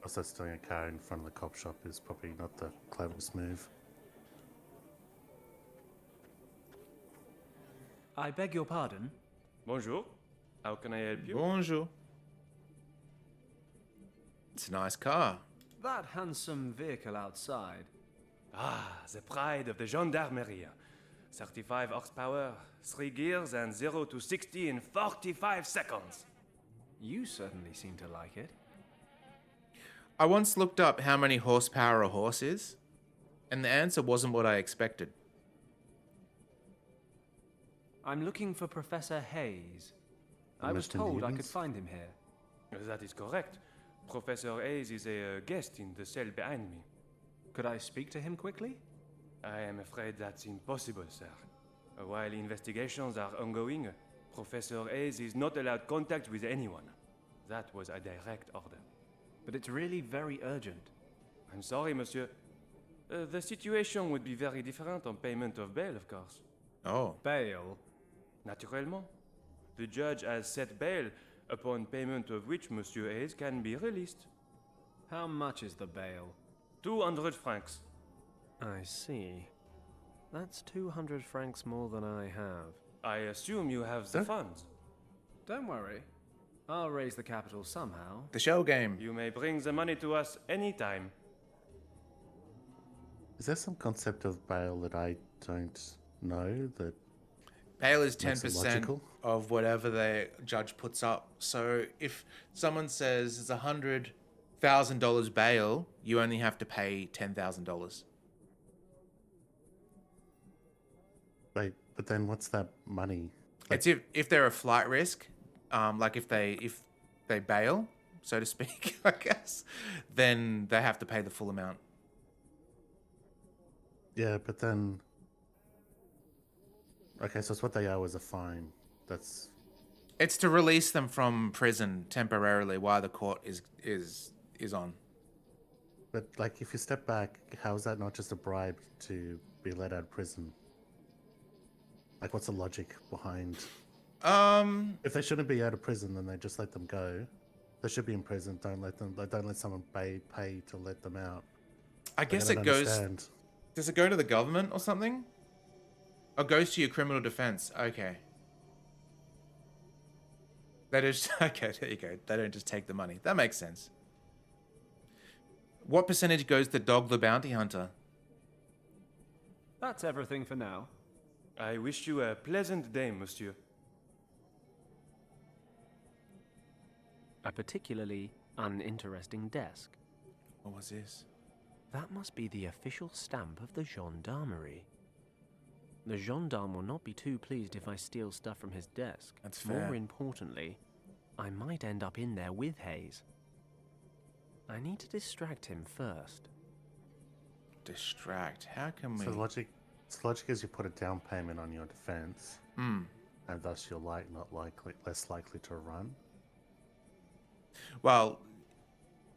Also, stealing a car in front of the cop shop is probably not the cleverest move. I beg your pardon? Bonjour. How can I help you? Bonjour. It's a nice car. That handsome vehicle outside. Ah, the pride of the gendarmerie. 35 horsepower, 3 gears, and 0 to 60 in 45 seconds. You certainly seem to like it. I once looked up how many horsepower a horse is, and the answer wasn't what I expected. I'm looking for Professor Hayes. And I was Mr. told I could Newlands? find him here. That is correct. Professor Hayes is a guest in the cell behind me. Could I speak to him quickly? I am afraid that's impossible, sir. While investigations are ongoing, Professor Hayes is not allowed contact with anyone. That was a direct order. But it's really very urgent. I'm sorry, monsieur. The situation would be very different on payment of bail, of course. Oh. Bail? Naturellement. The judge has set bail, upon payment of which Monsieur Hayes can be released. How much is the bail? 200 francs. I see. That's 200 francs more than I have. I assume you have the Huh? funds. Don't worry. I'll raise the capital somehow. The shell game. You may bring the money to us anytime. Is there some concept of bail that I don't know that Bail is makes it 10% logical? of whatever the judge puts up. So if someone says it's $100,000 bail, you only have to pay $10,000. Wait, but then what's that money? It's if they're a flight risk, like if they bail, so to speak, I guess, then they have to pay the full amount. Yeah, but then. Okay, so it's what they owe as a fine. That's It's to release them from prison temporarily while the court is on. But like, if you step back, how is that not just a bribe to be let out of prison? Like, what's the logic behind? If they shouldn't be out of prison, then they just let them go. They should be in prison. Don't let someone pay to let them out. I Like, guess don't it goes. understand. Does it go to the government or something? Or goes to your criminal defense? Okay. They just okay. There you go. They don't just take the money. That makes sense. What percentage goes to Dog the Bounty Hunter? That's everything for now. I wish you a pleasant day, monsieur. A particularly uninteresting desk. What was this? That must be the official stamp of the gendarmerie. The gendarme will not be too pleased if I steal stuff from his desk. That's fair. More importantly, I might end up in there with Hayes. I need to distract him first. Distract. How can we? So the logic is you put a down payment on your defense, and thus you're less likely to run. Well,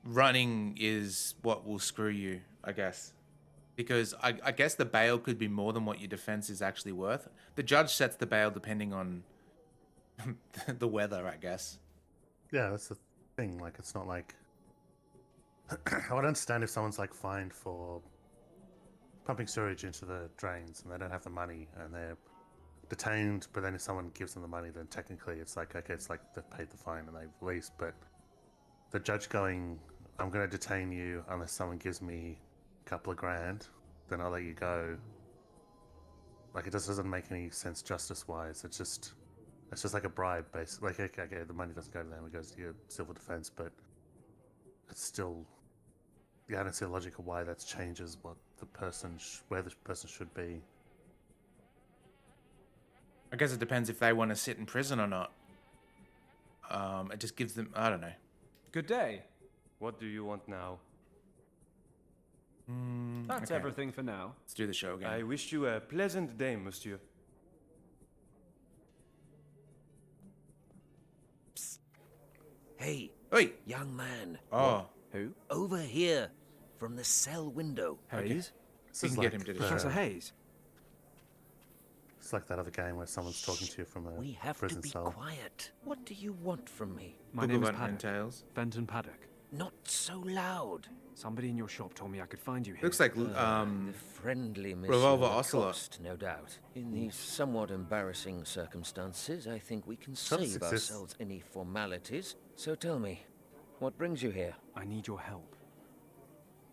running is what will screw you, I guess. Because I guess the bail could be more than what your defense is actually worth. The judge sets the bail depending on the weather, I guess. Yeah, that's the thing. Like, it's not like I would understand if someone's like fined for pumping sewage into the drains and they don't have the money and they're detained. But then if someone gives them the money, then technically it's like, okay, it's like they've paid the fine and they've released. But the judge going, I'm going to detain you unless someone gives me a couple of grand, then I'll let you go. Like, it just doesn't make any sense justice-wise. It's just like a bribe, basically. Like, okay, the money doesn't go to them; it goes to your civil defense. But it's still, yeah, I don't see a logic of why that changes what the person, where the person should be. I guess it depends if they want to sit in prison or not. It just gives them, I don't know. Good day. What do you want now? That's okay. everything for now. Let's do the show again. I wish you a pleasant day, monsieur. Hey, Oi! young man. Oh, Who? Over here, from the cell window. Hayes? we can get him to the Professor show. Hayes? It's like that other game where someone's talking to you from a We have to prison be cell. quiet. What do you want from me? My name is Boogeyman and Paddock. Tails. Fenton Paddock. Not so loud. Somebody in your shop told me I could find you here. Looks like The friendly Monsieur Revolver Ocelot. Lacoste, no doubt. In these somewhat embarrassing circumstances, I think we can Some save success. ourselves any formalities. So tell me, what brings you here? I need your help.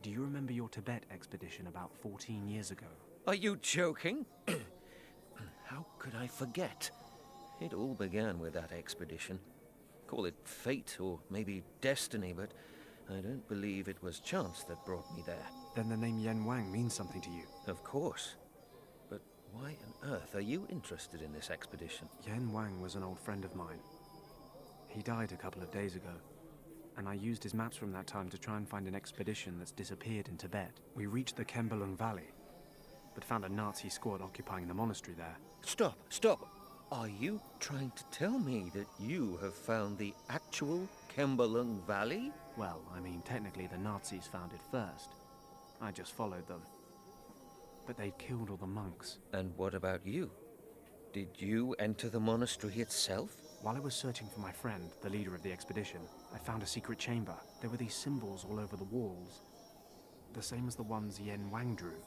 Do you remember your Tibet expedition about 14 years ago? Are you joking? How could I forget? It all began with that expedition. Call it fate or maybe destiny, but I don't believe it was chance that brought me there. Then the name Yen Wang means something to you. Of course. But why on earth are you interested in this expedition? Yen Wang was an old friend of mine. He died a couple of days ago, and I used his maps from that time to try and find an expedition that's disappeared in Tibet. We reached the Kembalung Valley, but found a Nazi squad occupying the monastery there. Stop! Are you trying to tell me that you have found the actual Kembalung Valley? Well, I mean, technically the Nazis found it first. I just followed them. But they'd killed all the monks. And what about you? Did you enter the monastery itself? While I was searching for my friend, the leader of the expedition, I found a secret chamber. There were these symbols all over the walls. The same as the ones Yen Wang drew.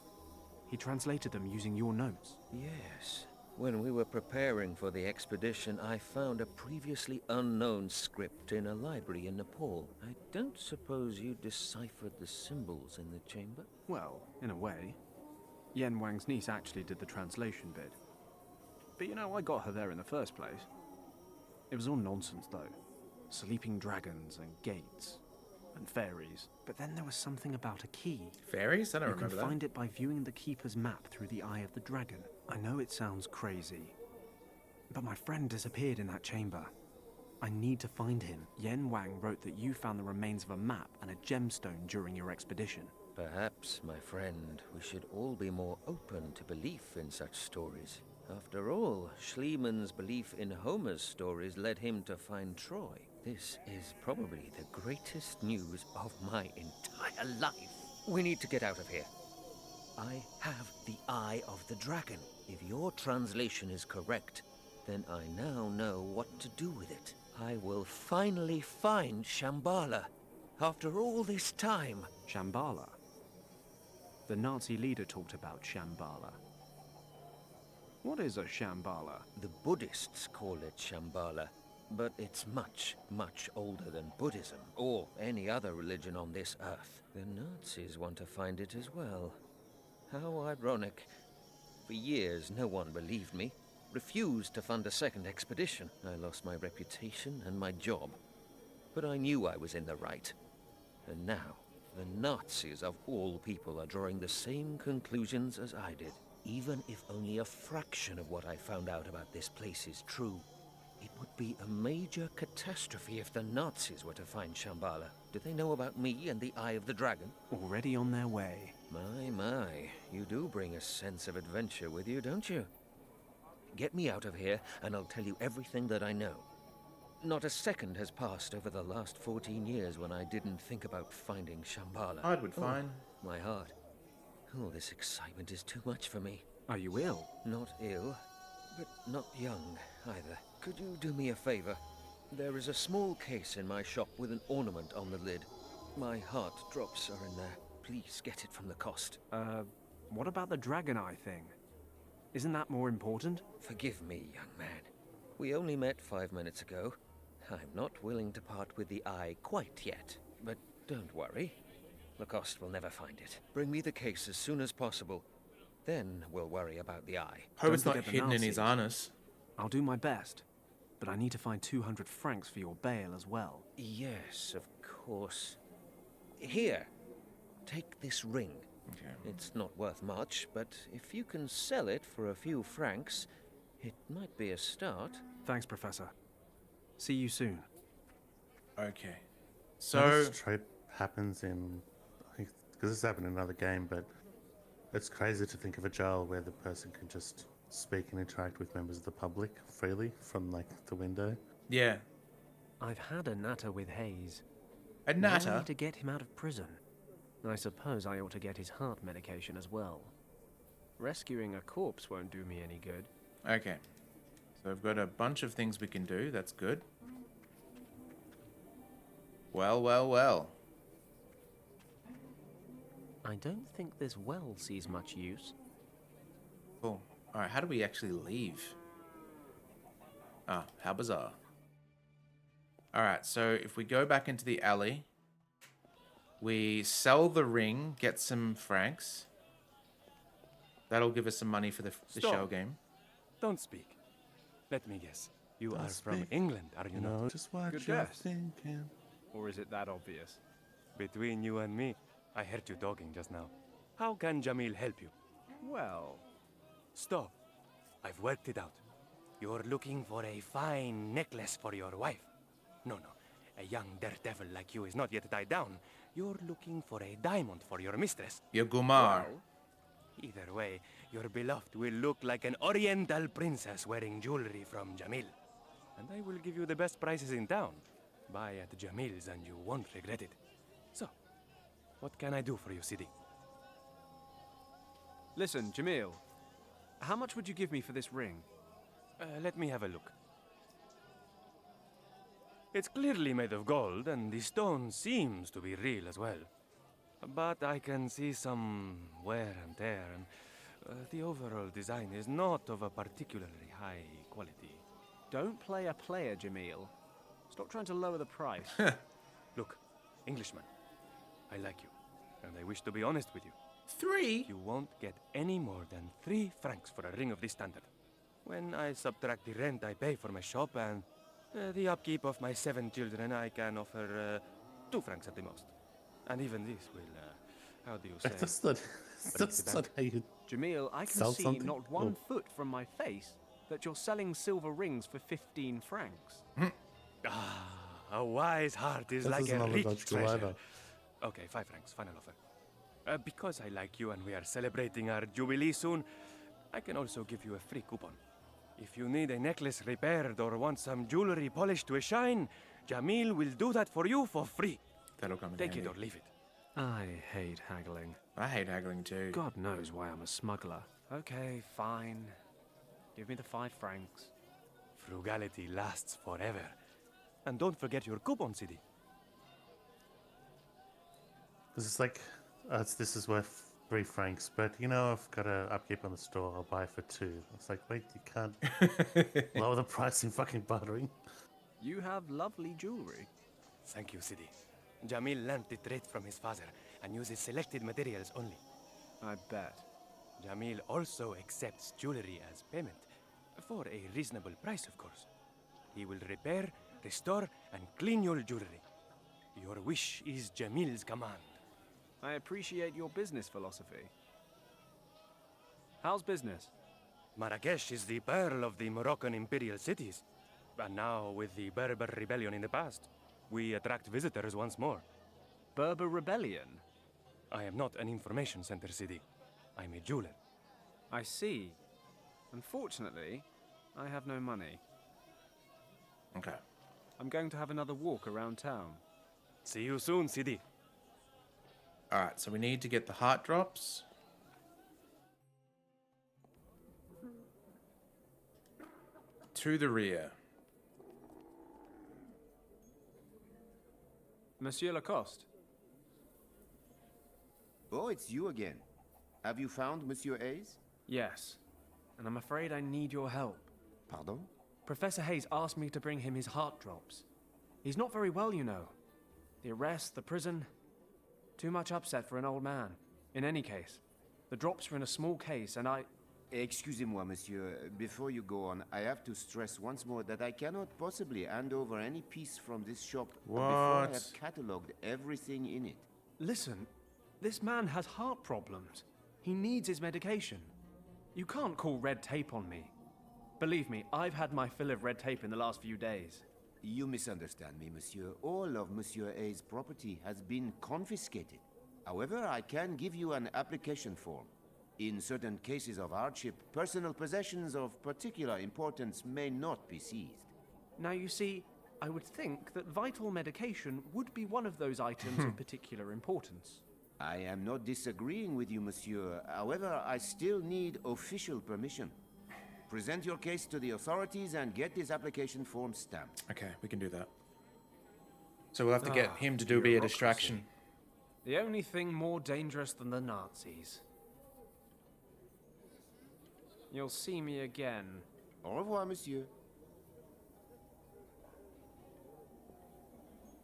He translated them using your notes. Yes. When we were preparing for the expedition, I found a previously unknown script in a library in Nepal. I don't suppose you deciphered the symbols in the chamber? Well, in a way. Yen Wang's niece actually did the translation bit. But you know, I got her there in the first place. It was all nonsense, though. Sleeping dragons and gates and fairies. But then there was something about a key. Fairies? I don't You can remember that. find it by viewing the Keeper's map through the eye of the dragon. I know it sounds crazy, but my friend disappeared in that chamber. I need to find him. Yen Wang wrote that you found the remains of a map and a gemstone during your expedition. Perhaps, my friend, we should all be more open to belief in such stories. After all, Schliemann's belief in Homer's stories led him to find Troy. This is probably the greatest news of my entire life. We need to get out of here. I have the Eye of the Dragon. If your translation is correct, then I now know what to do with it. I will finally find Shambhala. After all this time. Shambhala? The Nazi leader talked about Shambhala. What is a Shambhala? The Buddhists call it Shambhala, but it's much, much older than Buddhism, or any other religion on this earth. The Nazis want to find it as well. How ironic. For years, no one believed me, refused to fund a second expedition. I lost my reputation and my job. But I knew I was in the right. And now, the Nazis of all people are drawing the same conclusions as I did. Even if only a fraction of what I found out about this place is true, it would be a major catastrophe if the Nazis were to find Shambhala. Do they know about me and the Eye of the Dragon? Already on their way. My, you do bring a sense of adventure with you, don't you? Get me out of here, and I'll tell you everything that I know. Not a second has passed over the last 14 years when I didn't think about finding Shambhala. Hardwood, fine. My heart. Oh, this excitement is too much for me. Are you ill? Not ill, but not young either. Could you do me a favor? There is a small case in my shop with an ornament on the lid. My heart drops are in there. Please get it from the cost. What about the dragon eye thing? Isn't that more important? Forgive me, young man. We only met 5 minutes ago. I'm not willing to part with the eye quite yet, but don't worry. Lacoste will never find it. Bring me the case as soon as possible. Then we'll worry about the eye. Hope it's Don't not forget the hidden in his Nazis. anus. I'll do my best, but I need to find 200 francs for your bail as well. Yes, of course. Here, take this ring. Okay. It's not worth much, but if you can sell it for a few francs, it might be a start. Thanks, Professor. See you soon. Okay. Now, So, this trope happens in, because this happened in another game, but it's crazy to think of a jail where the person can just speak and interact with members of the public freely from like the window. yeah. I've had a natter with Hayes. A Now I natter. need to get him out of prison. I suppose I ought to get his heart medication as well. Rescuing a corpse won't do me any good. Okay. So we've got a bunch of things we can do. That's good. Well, well, well. I don't think this well sees much use. Cool. Alright, how do we actually leave? Ah, how bizarre. Alright, so if we go back into the alley, we sell the ring, get some francs. That'll give us some money for the Stop. shell game. Don't speak. Let me guess. You Don't are from speak. England, are you not? No, just what Good you're guess. thinking. Or is it that obvious? Between you and me, I heard you talking just now. How can Jamil help you? Well, Stop. I've worked it out. You're looking for a fine necklace for your wife. No, no. A young daredevil like you is not yet tied down. You're looking for a diamond for your mistress. Your Gumar. Either way, your beloved will look like an oriental princess wearing jewelry from Jamil. And I will give you the best prices in town. Buy at Jamil's and you won't regret it. So, what can I do for you, Sidi? listen, Jamil. How much would you give me for this ring? Let me have a look. It's clearly made of gold, and the stone seems to be real as well. But I can see some wear and tear, and the overall design is not of a particularly high quality. Don't play a player, Jamil. Stop trying to lower the price. Look, Englishman, I like you, and I wish to be honest with you. 3? You won't get any more than 3 francs for a ring of this standard. When I subtract the rent I pay for my shop and the upkeep of my 7 children, I can offer 2 francs at the most. And even this will, how do you say? That's not how you. Jamil, I can Sell see something? not one Oh. foot from my face that you're selling silver rings for 15 francs. A wise heart is This like is a not rich logical treasure. either. Okay, 5 francs, final offer. Because I like you and we are celebrating our jubilee soon, I can also give you a free coupon. If you need a necklace repaired or want some jewelry polished to a shine, Jamil will do that for you for free. That'll come in Take handy. it or leave it. I hate haggling. I hate haggling too. God knows why I'm a smuggler. Okay, fine. Give me the 5 francs. Frugality lasts forever. And don't forget your coupon, Sidi. This is like, this is worth 3 francs, but you know, I've got a upkeep on the store. I'll buy for 2. It's like, wait, you can't lower the price in fucking bartering. You have lovely jewelry. Thank you, Sidi. Jamil learned the trade from his father and uses selected materials only. I bet. Jamil also accepts jewelry as payment, for a reasonable price, of course. He will repair, restore, and clean your jewelry. Your wish is Jamil's command. I appreciate your business philosophy. How's business? Marrakesh is the pearl of the Moroccan imperial cities. And now, with the Berber rebellion in the past, we attract visitors once more. Berber rebellion? I am not an information center, Sidi. I'm a jeweler. I see. Unfortunately, I have no money. Okay. I'm going to have another walk around town. See you soon, Sidi. Alright, so we need to get the heart drops. to the rear. Monsieur Lacoste. Oh, it's you again. Have you found Monsieur Hayes? Yes, and I'm afraid I need your help. Pardon? Professor Hayes asked me to bring him his heart drops. He's not very well, you know. The arrest, the prison, too much upset for an old man. In any case, the drops were in a small case, and I... Excusez-moi, monsieur. Before you go on, I have to stress once more that I cannot possibly hand over any piece from this shop before I have What? catalogued everything in it. Listen, this man has heart problems. He needs his medication. You can't call red tape on me. Believe me, I've had my fill of red tape in the last few days. You misunderstand me, monsieur. All of Monsieur Hayes' property has been confiscated. However, I can give you an application form. In certain cases of hardship, personal possessions of particular importance may not be seized. Now, you see, I would think that vital medication would be one of those items of particular importance. I am not disagreeing with you, monsieur. However, I still need official permission. Present your case to the authorities and get this application form stamped. Okay, we can do that. So we'll have to get him to do be a bureaucracy. distraction. The only thing more dangerous than the Nazis. You'll see me again. Au revoir, monsieur.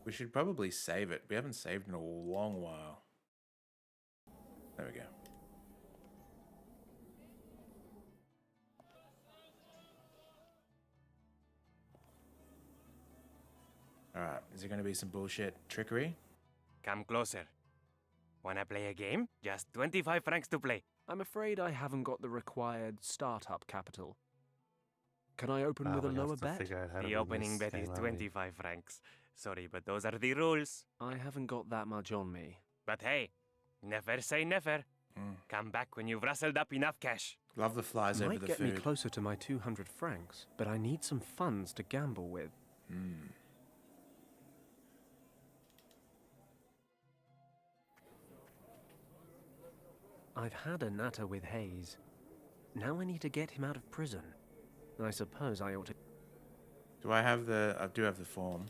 We should probably save it. We haven't saved in a long while. There we go. Alright, is there going to be some bullshit trickery? Come closer. Wanna play a game? Just 25 francs to play. I'm afraid I haven't got the required startup capital. Can I open with a we have lower to bet? figure out how to The win opening this bet game, is aren't we? 25 francs. Sorry, but those are the rules. I haven't got that much on me. But hey, never say never. Come back when you've rustled up enough cash. Love the flies over Might the get me food. closer to my 200 francs, but I need some funds to gamble with. I've had a natter with Hayes. Now I need to get him out of prison. I suppose I ought to... Do I have the... I do have the form.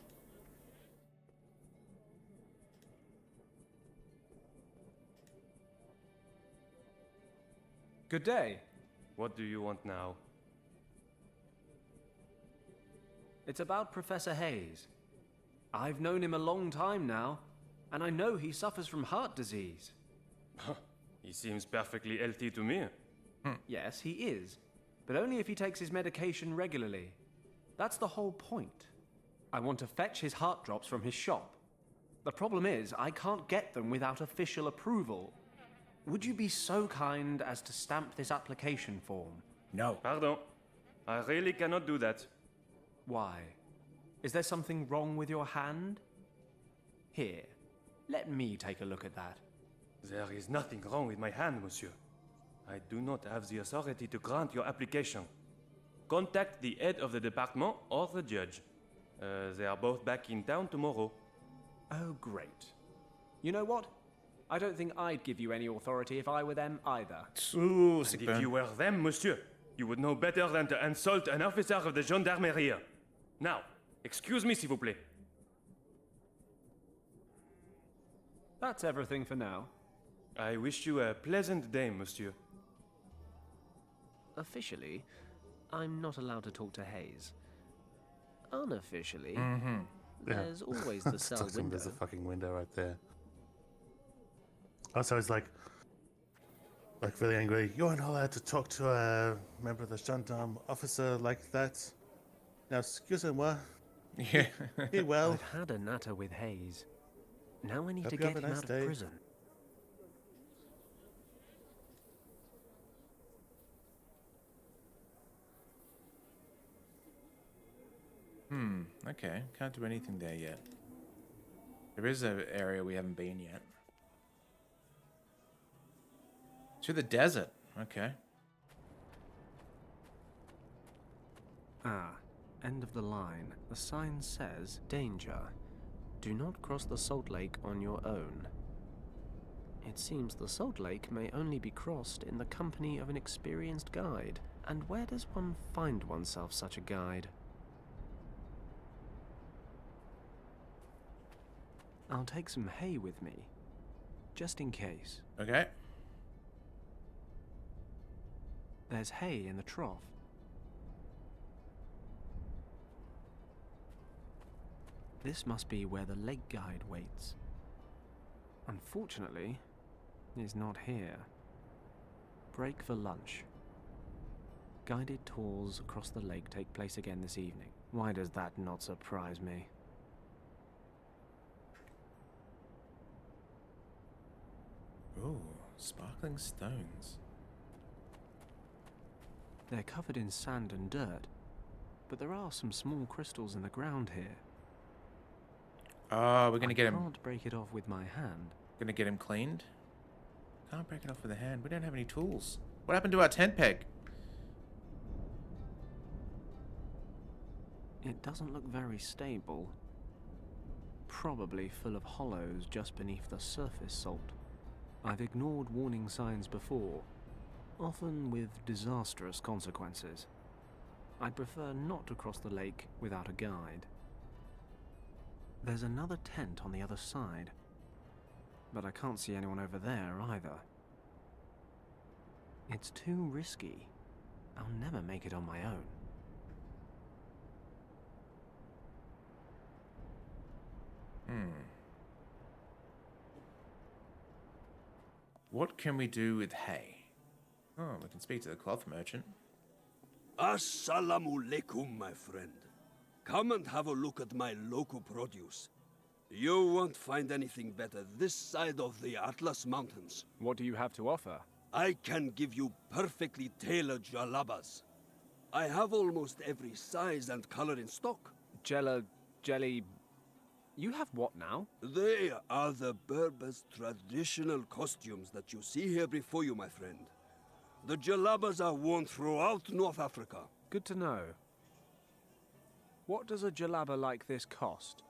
Good day. What do you want now? It's about Professor Hayes. I've known him a long time now, and I know he suffers from heart disease. He seems perfectly healthy to me. Yes, he is, but only if he takes his medication regularly. That's the whole point. I want to fetch his heart drops from his shop. The problem is, I can't get them without official approval. Would you be so kind as to stamp this application form? No. Pardon. I really cannot do that. Why? Is there something wrong with your hand? Here, let me take a look at that. There is nothing wrong with my hand, monsieur. I do not have the authority to grant your application. Contact the head of the department or the judge. They are both back in town tomorrow. Oh, great. You know what? I don't think I'd give you any authority if I were them either. Ooh, And if you were them, monsieur, you would know better than to insult an officer of the gendarmerie. Now, excuse me, s'il vous plaît. That's everything for now. I wish you a pleasant day, monsieur. Officially, I'm not allowed to talk to Hayes. Unofficially, there's always the cell Talks to him, window. There's a fucking window right there. Also, he's like really angry. You're not allowed to talk to a member of the gendarme officer like that. Now, excuse me, what? Yeah. Be well. I've had a natter with Hayes. Now I need Hope to you have get a him nice out day. of prison. Okay, can't do anything there yet. There is an area we haven't been yet. To the desert. Okay. Ah, end of the line. The sign says, danger. Do not cross the Salt Lake on your own. It seems the Salt Lake may only be crossed in the company of an experienced guide. And where does one find oneself such a guide? I'll take some hay with me, just in case. Okay. There's hay in the trough. This must be where the lake guide waits. Unfortunately, he's not here. Break for lunch. Guided tours across the lake take place again this evening. Why does that not surprise me? Ooh, sparkling stones. They're covered in sand and dirt, but there are some small crystals in the ground here. Oh, we're gonna get I him. can't break it off with my hand. Gonna get him cleaned. Can't break it off with a hand. We don't have any tools. What happened to our tent peg? It doesn't look very stable. Probably full of hollows just beneath the surface salt. I've ignored warning signs before, often with disastrous consequences. I'd prefer not to cross the lake without a guide. There's another tent on the other side, but I can't see anyone over there either. It's too risky. I'll never make it on my own. What can we do with hay? Oh, we can speak to the cloth merchant. Assalamu alaikum, my friend. Come and have a look at my local produce. You won't find anything better this side of the Atlas Mountains. What do you have to offer? I can give you perfectly tailored jalabas. I have almost every size and color in stock. Jelly... You have what now? They are the Berbers' traditional costumes that you see here before you, my friend. The jalabas are worn throughout North Africa. Good to know. What does a jalaba like this cost?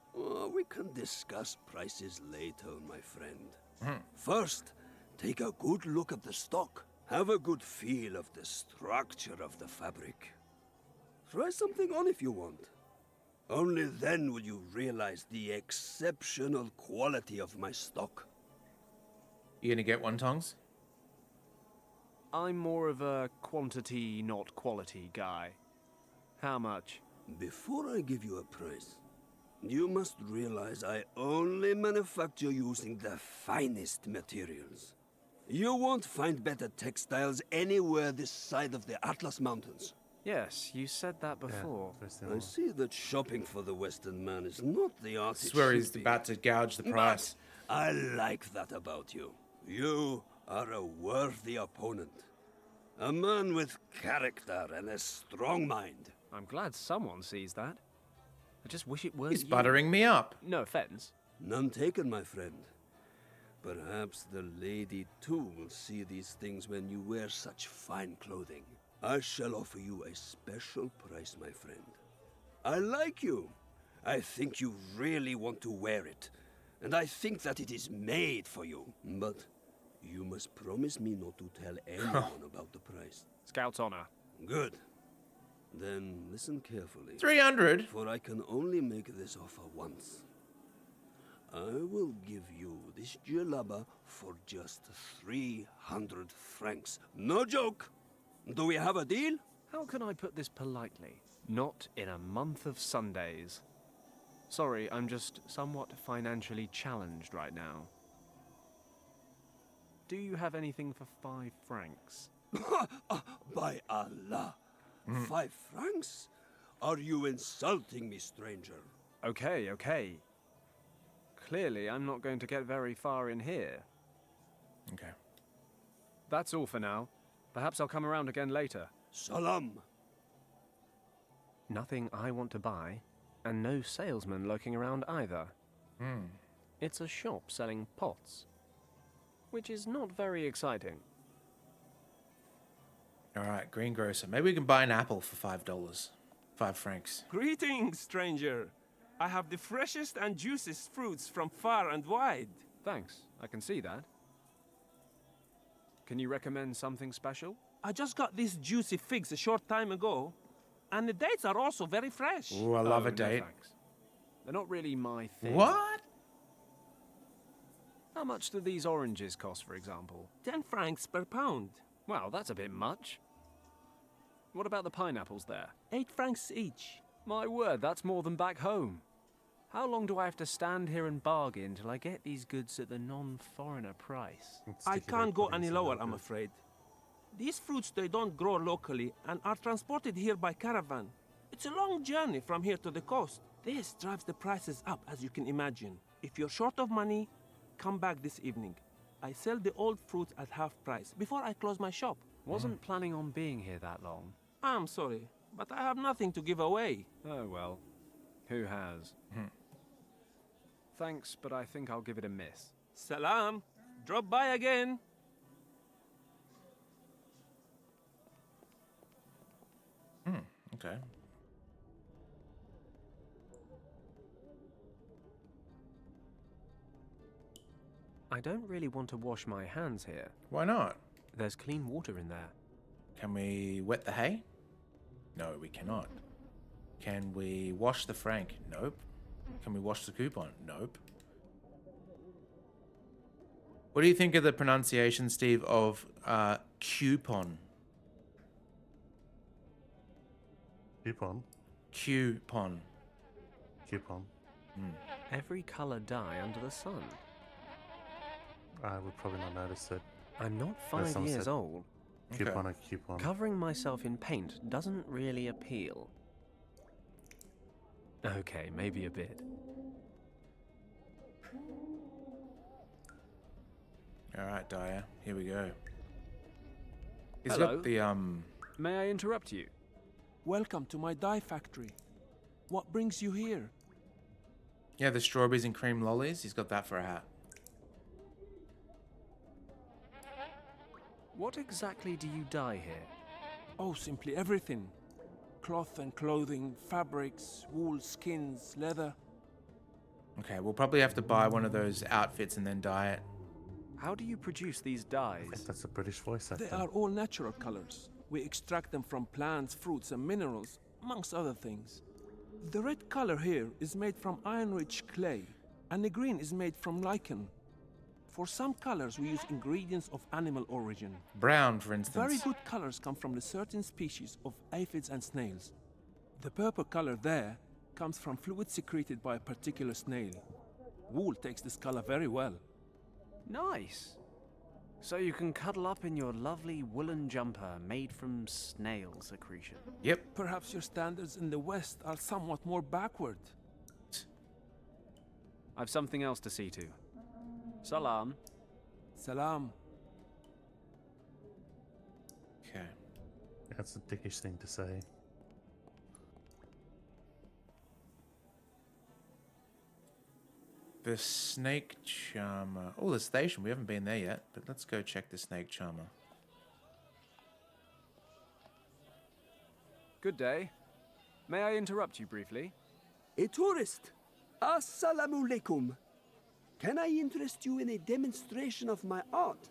We can discuss prices later, my friend. First, take a good look at the stock. Have a good feel of the structure of the fabric. Try something on if you want. Only then will you realize the exceptional quality of my stock. You gonna get wontons? I'm more of a quantity, not quality guy. How much? Before I give you a price, you must realize I only manufacture using the finest materials. You won't find better textiles anywhere this side of the Atlas Mountains. Yes, you said that before. I see that shopping for the Western man is not the art I it swear should he's be. about to gouge the price. But I like that about you. You are a worthy opponent. A man with character and a strong mind. I'm glad someone sees that. I just wish it weren't He's you. buttering me up. No offense. None taken, my friend. Perhaps the lady too will see these things when you wear such fine clothing. I shall offer you a special price, my friend. I like you. I think you really want to wear it. And I think that it is made for you. But you must promise me not to tell anyone about the price. Scout's honor. Good. Then listen carefully. 300? For I can only make this offer once. I will give you this jalaba for just 300 francs. No joke! Do we have a deal? How can I put this politely? Not in a month of Sundays. Sorry, I'm just somewhat financially challenged right now. Do you have anything for 5 francs? By Allah! 5 francs? Are you insulting me, stranger? Okay. Clearly, I'm not going to get very far in here. Okay. That's all for now. Perhaps I'll come around again later. Salam! Nothing I want to buy, and no salesman lurking around either. It's a shop selling pots, which is not very exciting. All right, greengrocer. Maybe we can buy an apple for $5. 5 francs. Greetings, stranger. I have the freshest and juiciest fruits from far and wide. Thanks, I can see that. Can you recommend something special? I just got these juicy figs a short time ago, and the dates are also very fresh. Ooh, I love Oh, a date. No, thanks. They're not really my thing. What? How much do these oranges cost, for example? 10 francs per pound. Well, that's a bit much. What about the pineapples there? 8 francs each. My word, that's more than back home. How long do I have to stand here and bargain till I get these goods at the non-foreigner price? I can't go any lower, I'm afraid. These fruits, they don't grow locally and are transported here by caravan. It's a long journey from here to the coast. This drives the prices up, as you can imagine. If you're short of money, come back this evening. I sell the old fruits at half price before I close my shop. Wasn't planning on being here that long. I'm sorry, but I have nothing to give away. Oh well, who has? Thanks, but I think I'll give it a miss. Salam. Drop by again. Okay. I don't really want to wash my hands here. Why not? There's clean water in there. Can we wet the hay? No, we cannot. Can we wash the franc? Nope. Can we wash the coupon? Nope. What do you think of the pronunciation, Steve, of coupon? Coupon. Coupon. Coupon. Every colour dye under the sun. I would probably not notice it. I'm not There's 5 years some old. Coupon or coupon. Covering myself in paint doesn't really appeal. Okay, maybe a bit. All right, Dyer. Here we go. He's Hello. got the May I interrupt you? Welcome to my dye factory. What brings you here? Yeah, the strawberries and cream lollies. He's got that for a hat. What exactly do you dye here? Oh, simply everything. Cloth and clothing, fabrics, wool, skins, leather. Okay, we'll probably have to buy one of those outfits and then dye it. How do you produce these I think dyes? that's a British voice actor. They are all natural colors. We extract them from plants, fruits, and minerals, amongst other things. The red color here is made from iron-rich clay, and the green is made from lichen. For some colors, we use ingredients of animal origin. Brown, for instance. Very good colors come from the certain species of aphids and snails. The purple color there comes from fluid secreted by a particular snail. Wool takes this color very well. Nice. So you can cuddle up in your lovely woolen jumper made from snail secretion. Yep. Perhaps your standards in the West are somewhat more backward. I've something else to see to. Salam. Salam. Okay. That's a dickish thing to say. The snake charmer. Oh, the station. We haven't been there yet, but let's go check the snake charmer. Good day. May I interrupt you briefly? A tourist. Assalamu alaikum. Can I interest you in a demonstration of my art?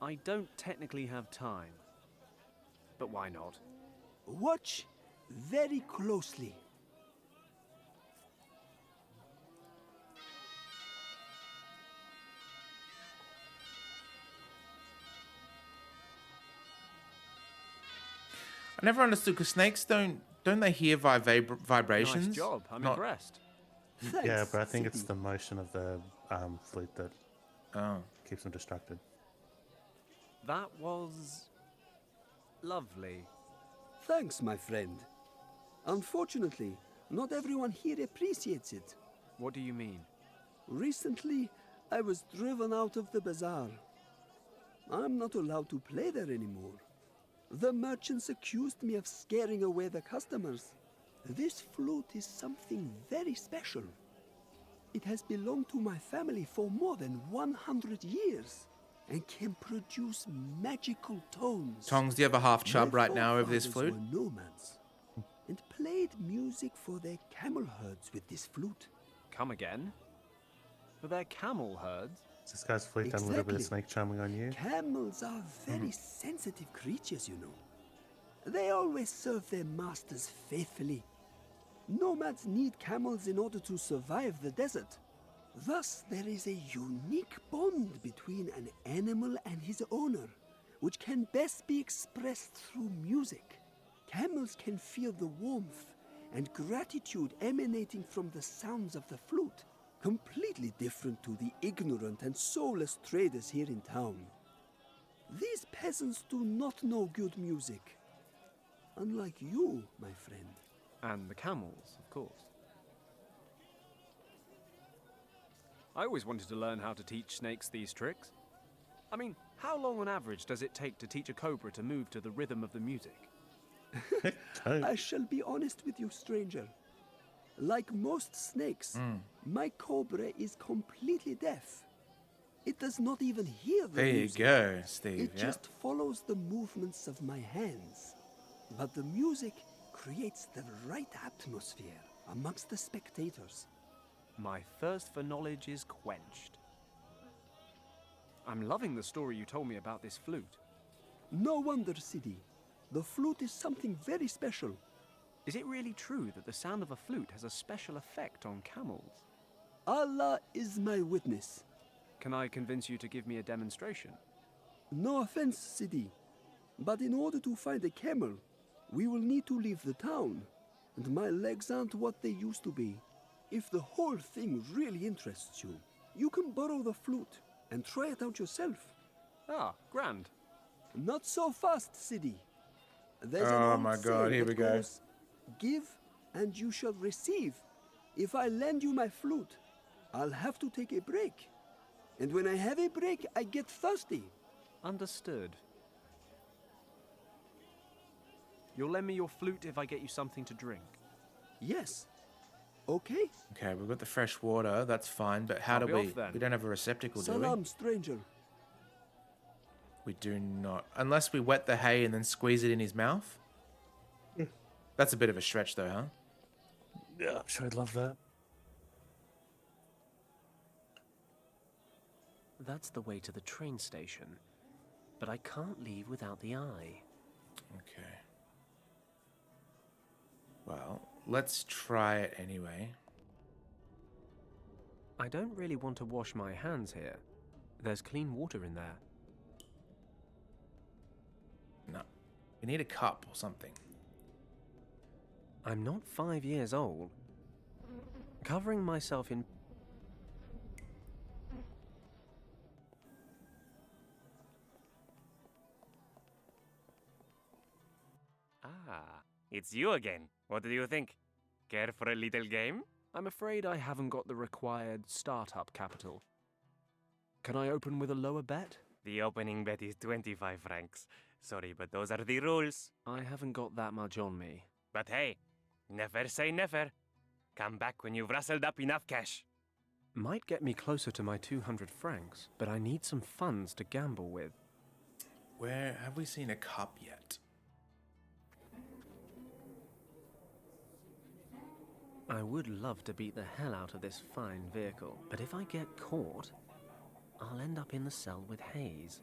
I don't technically have time. But why not? Watch very closely. I never understood because snakes don't they hear vibrations? Nice job. I'm Not- impressed. Thanks, Yeah, but I think it's City. the motion of the flute that Oh. keeps them distracted. That was lovely. Thanks, my friend. Unfortunately, not everyone here appreciates it. What do you mean? Recently, I was driven out of the bazaar. I'm not allowed to play there anymore. The merchants accused me of scaring away the customers. This flute is something very special. It has belonged to my family for more than 100 years and can produce magical tones. Tongs, do you have a half chub My right now over this forefathers flute? were nomads and played music for their camel herds with this flute. Come again? Were there camel herds? Is this guy's fleet done a little bit of snake charming on you? Camels are very sensitive creatures, you know. They always serve their masters faithfully. Nomads need camels in order to survive the desert. Thus, there is a unique bond between an animal and his owner, which can best be expressed through music. Camels can feel the warmth and gratitude emanating from the sounds of the flute, completely different to the ignorant and soulless traders here in town. These peasants do not know good music, unlike you, my friend. And the camels, of course. I always wanted to learn how to teach snakes these tricks. I mean, how long on average does it take to teach a cobra to move to the rhythm of the music? I shall be honest with you, stranger. Like most snakes, my cobra is completely deaf. It does not even hear the music. There you go, Steve. It just follows the movements of my hands. But the music creates the right atmosphere amongst the spectators. My thirst for knowledge is quenched. I'm loving the story you told me about this flute. No wonder, Sidi. The flute is something very special. Is it really true that the sound of a flute has a special effect on camels? Allah is my witness. Can I convince you to give me a demonstration? No offense, Sidi, but in order to find a camel, we will need to leave the town, and my legs aren't what they used to be. If the whole thing really interests you, you can borrow the flute and try it out yourself. Ah, grand. Not so fast, Sidi. There's an Oh old my God, saying here that we go. goes, give and you shall receive. If I lend you my flute, I'll have to take a break. And when I have a break, I get thirsty. Understood. You'll lend me your flute if I get you something to drink. Yes. Okay. Okay, we've got the fresh water. That's fine. But how I'll do be we? off then. We don't have a receptacle, do Salam, stranger. we? We do not. Unless we wet the hay and then squeeze it in his mouth. That's a bit of a stretch, though, huh? Yeah, I'm sure I'd love that. That's the way to the train station. But I can't leave without the eye. Okay. Well, let's try it anyway. I don't really want to wash my hands here. There's clean water in there. No. We need a cup or something. I'm not 5 years old. Covering myself in... Ah, it's you again. What do you think? Care for a little game? I'm afraid I haven't got the required startup capital. Can I open with a lower bet? The opening bet is 25 francs. Sorry, but those are the rules. I haven't got that much on me. But hey, never say never. Come back when you've rustled up enough cash. Might get me closer to my 200 francs, but I need some funds to gamble with. Where have we seen a cup yet? I would love to beat the hell out of this fine vehicle, but if I get caught, I'll end up in the cell with Hayes.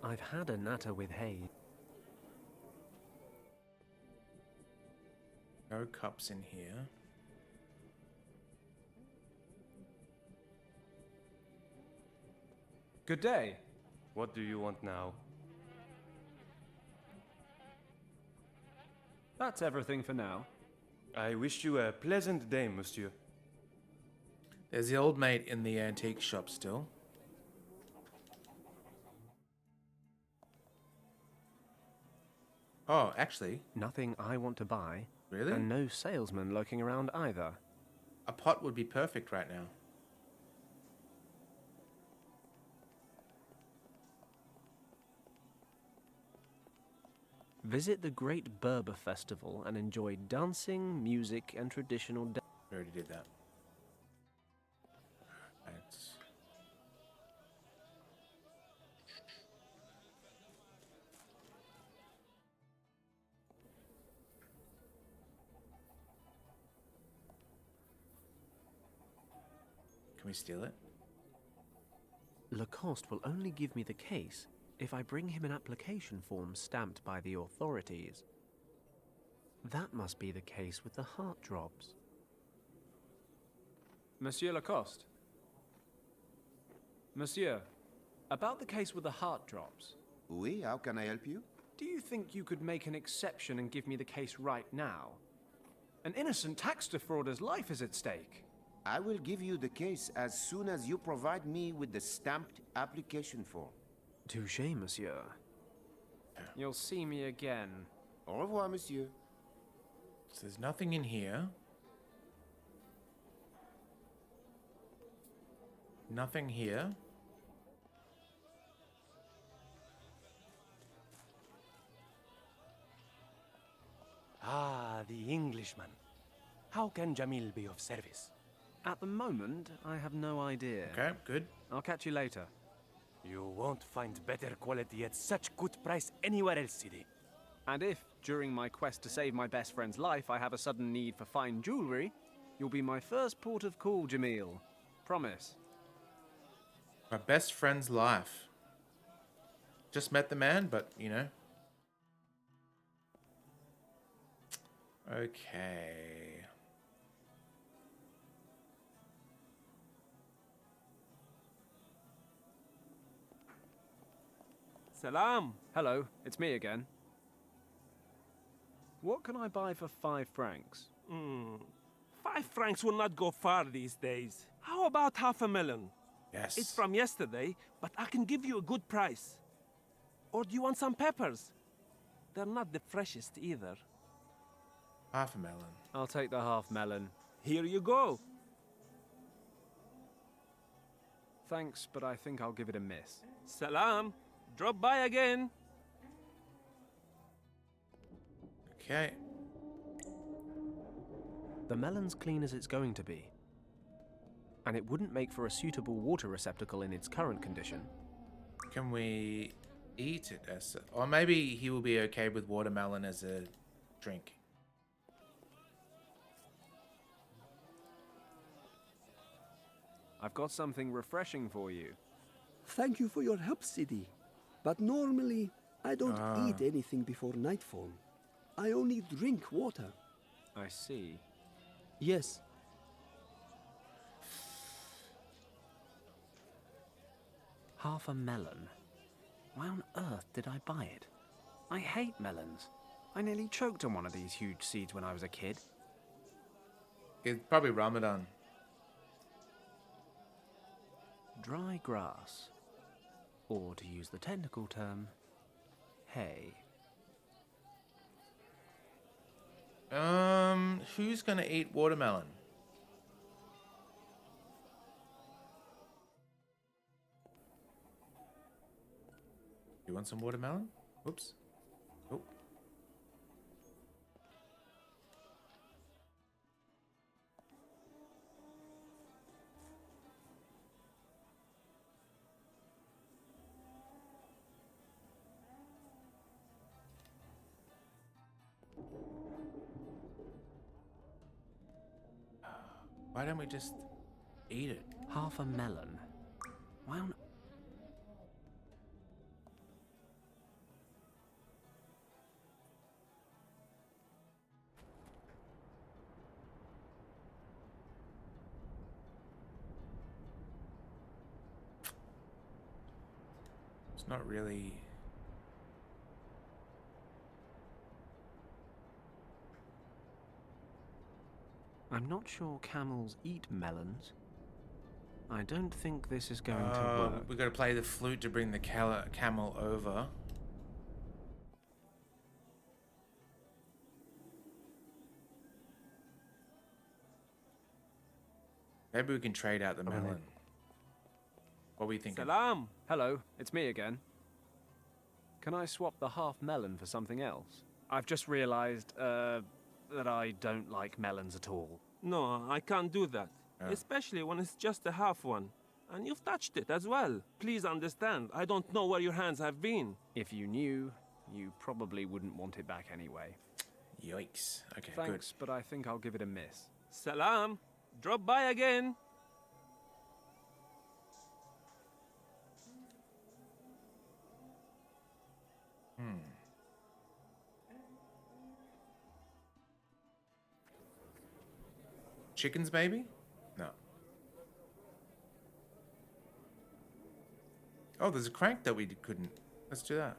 I've had a natter with Hayes. No cups in here. Good day. What do you want now? That's everything for now. I wish you a pleasant day, monsieur. There's the old mate in the antique shop still. Oh, actually, Nothing I want to buy. really? And no salesman lurking around either. A pot would be perfect right now. Visit the Great Berber Festival and enjoy dancing, music, and traditional We already did that. Right. Can we steal it? Lacoste will only give me the case if I bring him an application form stamped by the authorities. That must be the case with the heart drops. Monsieur Lacoste. Monsieur, about the case with the heart drops. Oui, how can I help you? Do you think you could make an exception and give me the case right now? An innocent tax defrauder's life is at stake. I will give you the case as soon as you provide me with the stamped application form. Touché, monsieur. You'll see me again. Au revoir, monsieur. So there's nothing in here. Nothing here. Ah, the Englishman. How can Jamil be of service? At the moment, I have no idea. Okay, good. I'll catch you later. You won't find better quality at such good price anywhere else, Sidi. And if, during my quest to save my best friend's life, I have a sudden need for fine jewelry, you'll be my first port of call, Jamil. Promise. My best friend's life. Just met the man, but, you know. Okay. Salam. Hello, it's me again. What can I buy for 5 francs? 5 francs will not go far these days. How about half a melon? Yes. It's from yesterday, but I can give you a good price. Or do you want some peppers? They're not the freshest either. Half a melon. I'll take the half melon. Here you go. Thanks, but I think I'll give it a miss. Salam. Drop by again. Okay. The melon's clean as it's going to be. And it wouldn't make for a suitable water receptacle in its current condition. Can we eat it as or maybe he will be okay with watermelon as a drink. I've got something refreshing for you. Thank you for your help, Sidi. But normally, I don't eat anything before nightfall. I only drink water. I see. Yes. Half a melon. Why on earth did I buy it? I hate melons. I nearly choked on one of these huge seeds when I was a kid. It's probably Ramadan. Dry grass. Or to use the technical term, hay. Who's gonna eat watermelon? You want some watermelon? Oops. Oh. Why don't we just eat it? Half a melon. Why on... It's not really... I'm not sure camels eat melons. I don't think this is going to work. We gotta play the flute to bring the camel over. Maybe we can trade out the melon. What were you thinking? Salam. Hello, it's me again. Can I swap the half melon for something else? I've just realized, that I don't like melons at all. No, I can't do that. Oh. Especially when it's just a half one. And you've touched it as well. Please understand, I don't know where your hands have been. If you knew, you probably wouldn't want it back anyway. Yikes. Okay, Thanks, but I think I'll give it a miss. Salam. Drop by again. Chickens, maybe? No. Oh, there's a crank that we couldn't. Let's do that.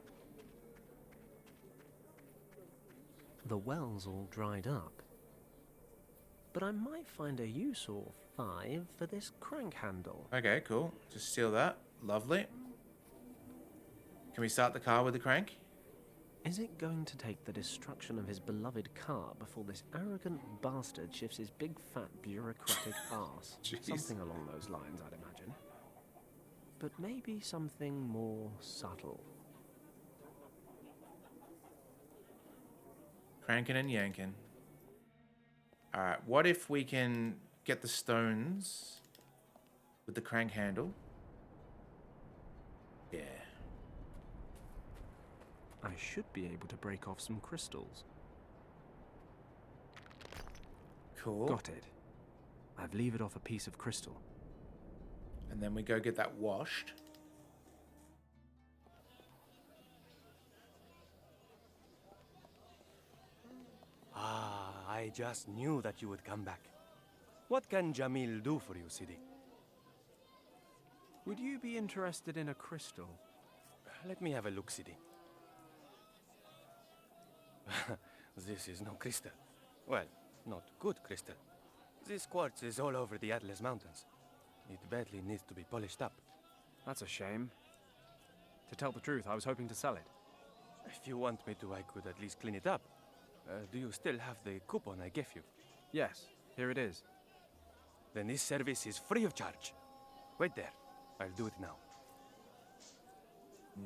The well's all dried up. But I might find a use or 5 for this crank handle. Okay, cool. Just steal that. Lovely. Can we start the car with the crank? Is it going to take the destruction of his beloved car before this arrogant bastard shifts his big fat bureaucratic arse? Jeez. Something along those lines, I'd imagine. But maybe something more subtle. Cranking and yanking. Alright, what if we can get the stones with the crank handle? Yeah. I should be able to break off some crystals. Cool. Got it. I've levered off a piece of crystal. And then we go get that washed. Ah, I just knew that you would come back. What can Jamil do for you, Sidi? Would you be interested in a crystal? Let me have a look, Sidi. This is no crystal. Well, not good crystal. This quartz is all over the Atlas Mountains. It badly needs to be polished up. That's a shame. To tell the truth, I was hoping to sell it. If you want me to, I could at least clean it up. Do you still have the coupon I gave you? Yes, here it is. Then this service is free of charge. Wait there. I'll do it now.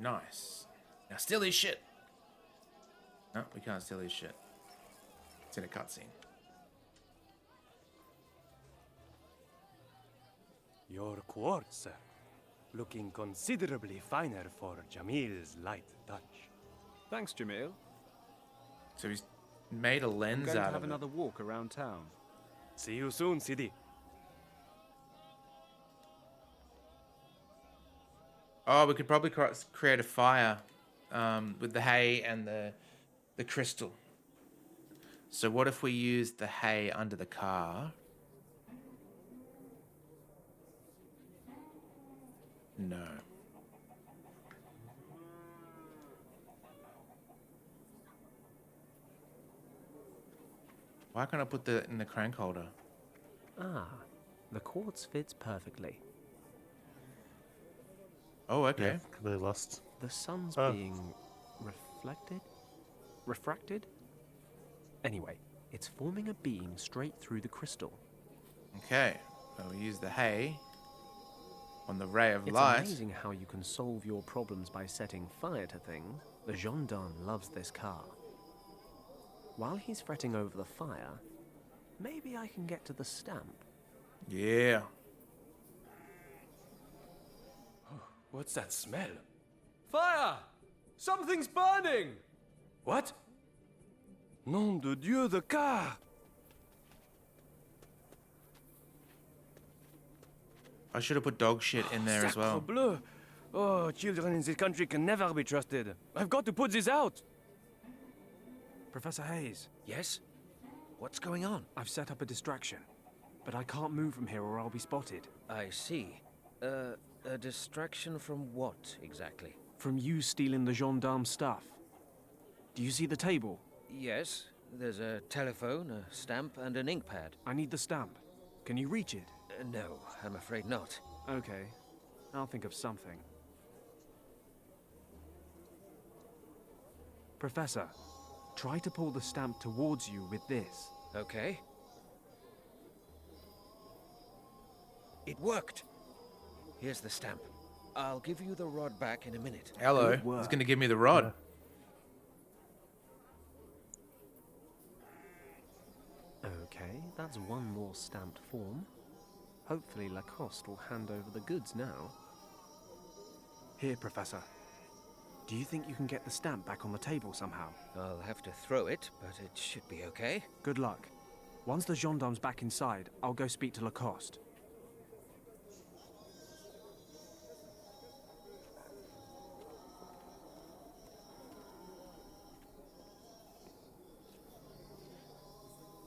Nice. Now steal his shit. No, we can't steal his shit. It's in a cutscene. Your quartz, sir. Looking considerably finer for Jamil's light touch. Thanks, Jamil. So he's made a I'm lens going to out have of it. another walk around town. See you soon, Sidi. Oh, we could probably create a fire with the hay and the crystal. So what if we use the hay under the car? No. Why can't I put that in the crank holder? Ah, the quartz fits perfectly. Oh, okay. Yeah, completely lost. The sun's Oh. being reflected? Refracted? Anyway, it's forming a beam straight through the crystal. Okay. So we use the hay on the ray of It's light. amazing how you can solve your problems by setting fire to things. The gendarme loves this car. While he's fretting over the fire, maybe I can get to the stamp. Yeah. What's that smell? Fire! Something's burning! What? Nom de Dieu, the car! I should have put dog shit in there as Sacre well. bleu! Oh, children in this country can never be trusted. I've got to put this out! Professor Hayes, Yes? What's going on? I've set up a distraction, but I can't move from here or I'll be spotted. I see. A distraction from what, exactly? From you stealing the gendarme stuff. Do you see the table? Yes, there's a telephone, a stamp, and an ink pad. I need the stamp. Can you reach it? No, I'm afraid not. Okay, I'll think of something. Professor, try to pull the stamp towards you with this. Okay. It worked! Here's the stamp. I'll give you the rod back in a minute. Hello. Good He's work. going to give me the rod. Okay, that's one more stamped form. Hopefully Lacoste will hand over the goods now. Here, Professor. Do you think you can get the stamp back on the table somehow? I'll have to throw it, but it should be okay. Good luck. Once the gendarme's back inside, I'll go speak to Lacoste.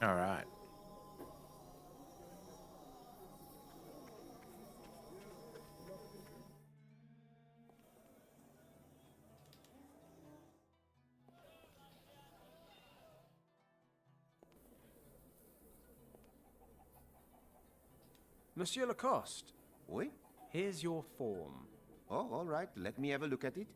All right. Monsieur Lacoste, Oui? here's your form. Oh, all right. Let me have a look at it.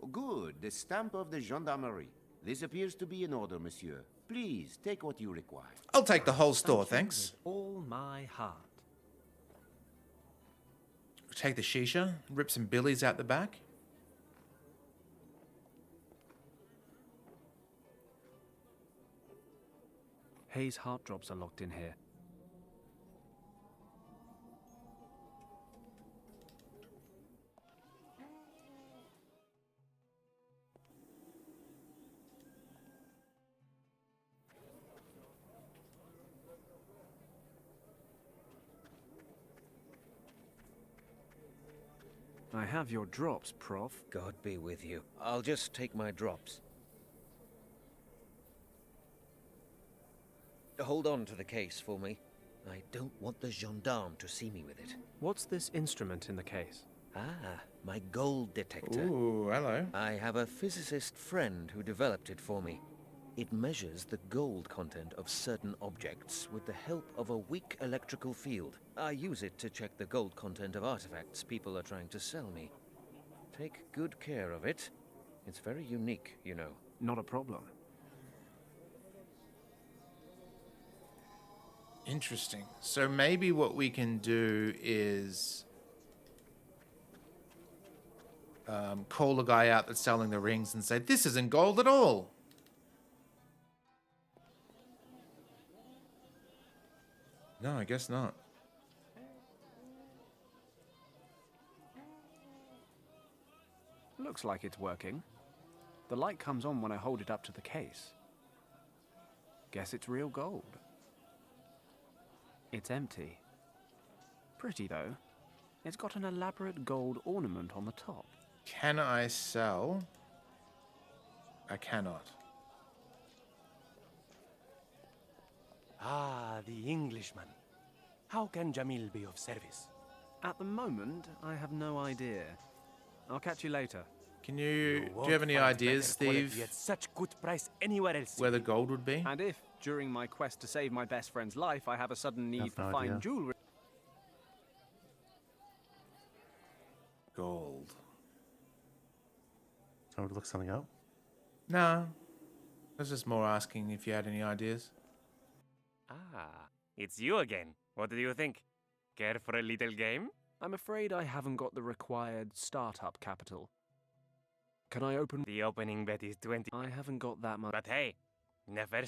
Oh, good. The stamp of the gendarmerie. This appears to be in order, monsieur. Please, take what you require. I'll take the whole store, Thank you thanks. with all my heart. Take the shisha, rip some billies out the back. Hayes' heart drops are locked in here. I have your drops, Prof. God be with you. I'll just take my drops. Hold on to the case for me. I don't want the gendarme to see me with it. What's this instrument in the case? Ah, my gold detector. Ooh, hello. I have a physicist friend who developed it for me. It measures the gold content of certain objects with the help of a weak electrical field. I use it to check the gold content of artifacts people are trying to sell me. Take good care of it. It's very unique, you know. Not a problem. Interesting. So maybe what we can do is call the guy out that's selling the rings and say, this isn't gold at all. No, I guess not. Looks like it's working. The light comes on when I hold it up to the case. Guess it's real gold. It's empty. Pretty, though. It's got an elaborate gold ornament on the top. Can I sell? I cannot. Ah, the Englishman. How can Jamil be of service? At the moment, I have no idea. I'll catch you later. Can you, do you have any ideas, Steve, At such good price anywhere else. where the gold would be? And if, during my quest to save my best friend's life, I have a sudden need Have for no fine idea. jewelry... Gold. Someone to look something up? No. I was just more asking if you had any ideas. Ah, it's you again. What do you think? Care for a little game? I'm afraid I haven't got the required startup capital. Can I open... The opening bet is 20. I haven't got that much. But hey, never...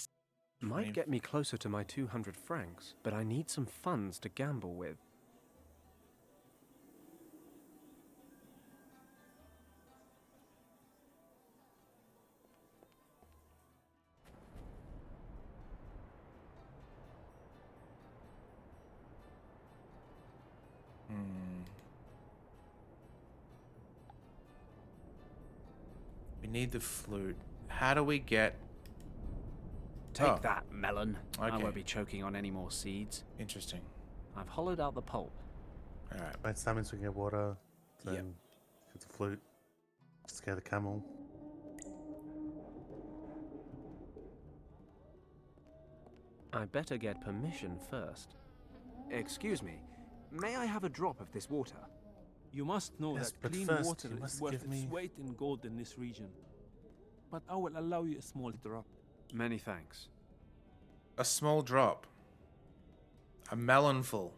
Might get me closer to my 200 francs, but I need some funds to gamble with. We need the flute. How do we get... Take Oh. that, melon. I Okay. won't be choking on any more seeds. Interesting. I've hollowed out the pulp. All right. Right, so that means we can get water, then get the flute, scare the camel. I better get permission first. Excuse me, may I have a drop of this water? You must know Yes, that but clean first water you is must worth give its me- weight in gold in this region. But I will allow you a small drop. Many thanks. A small drop. A melonful.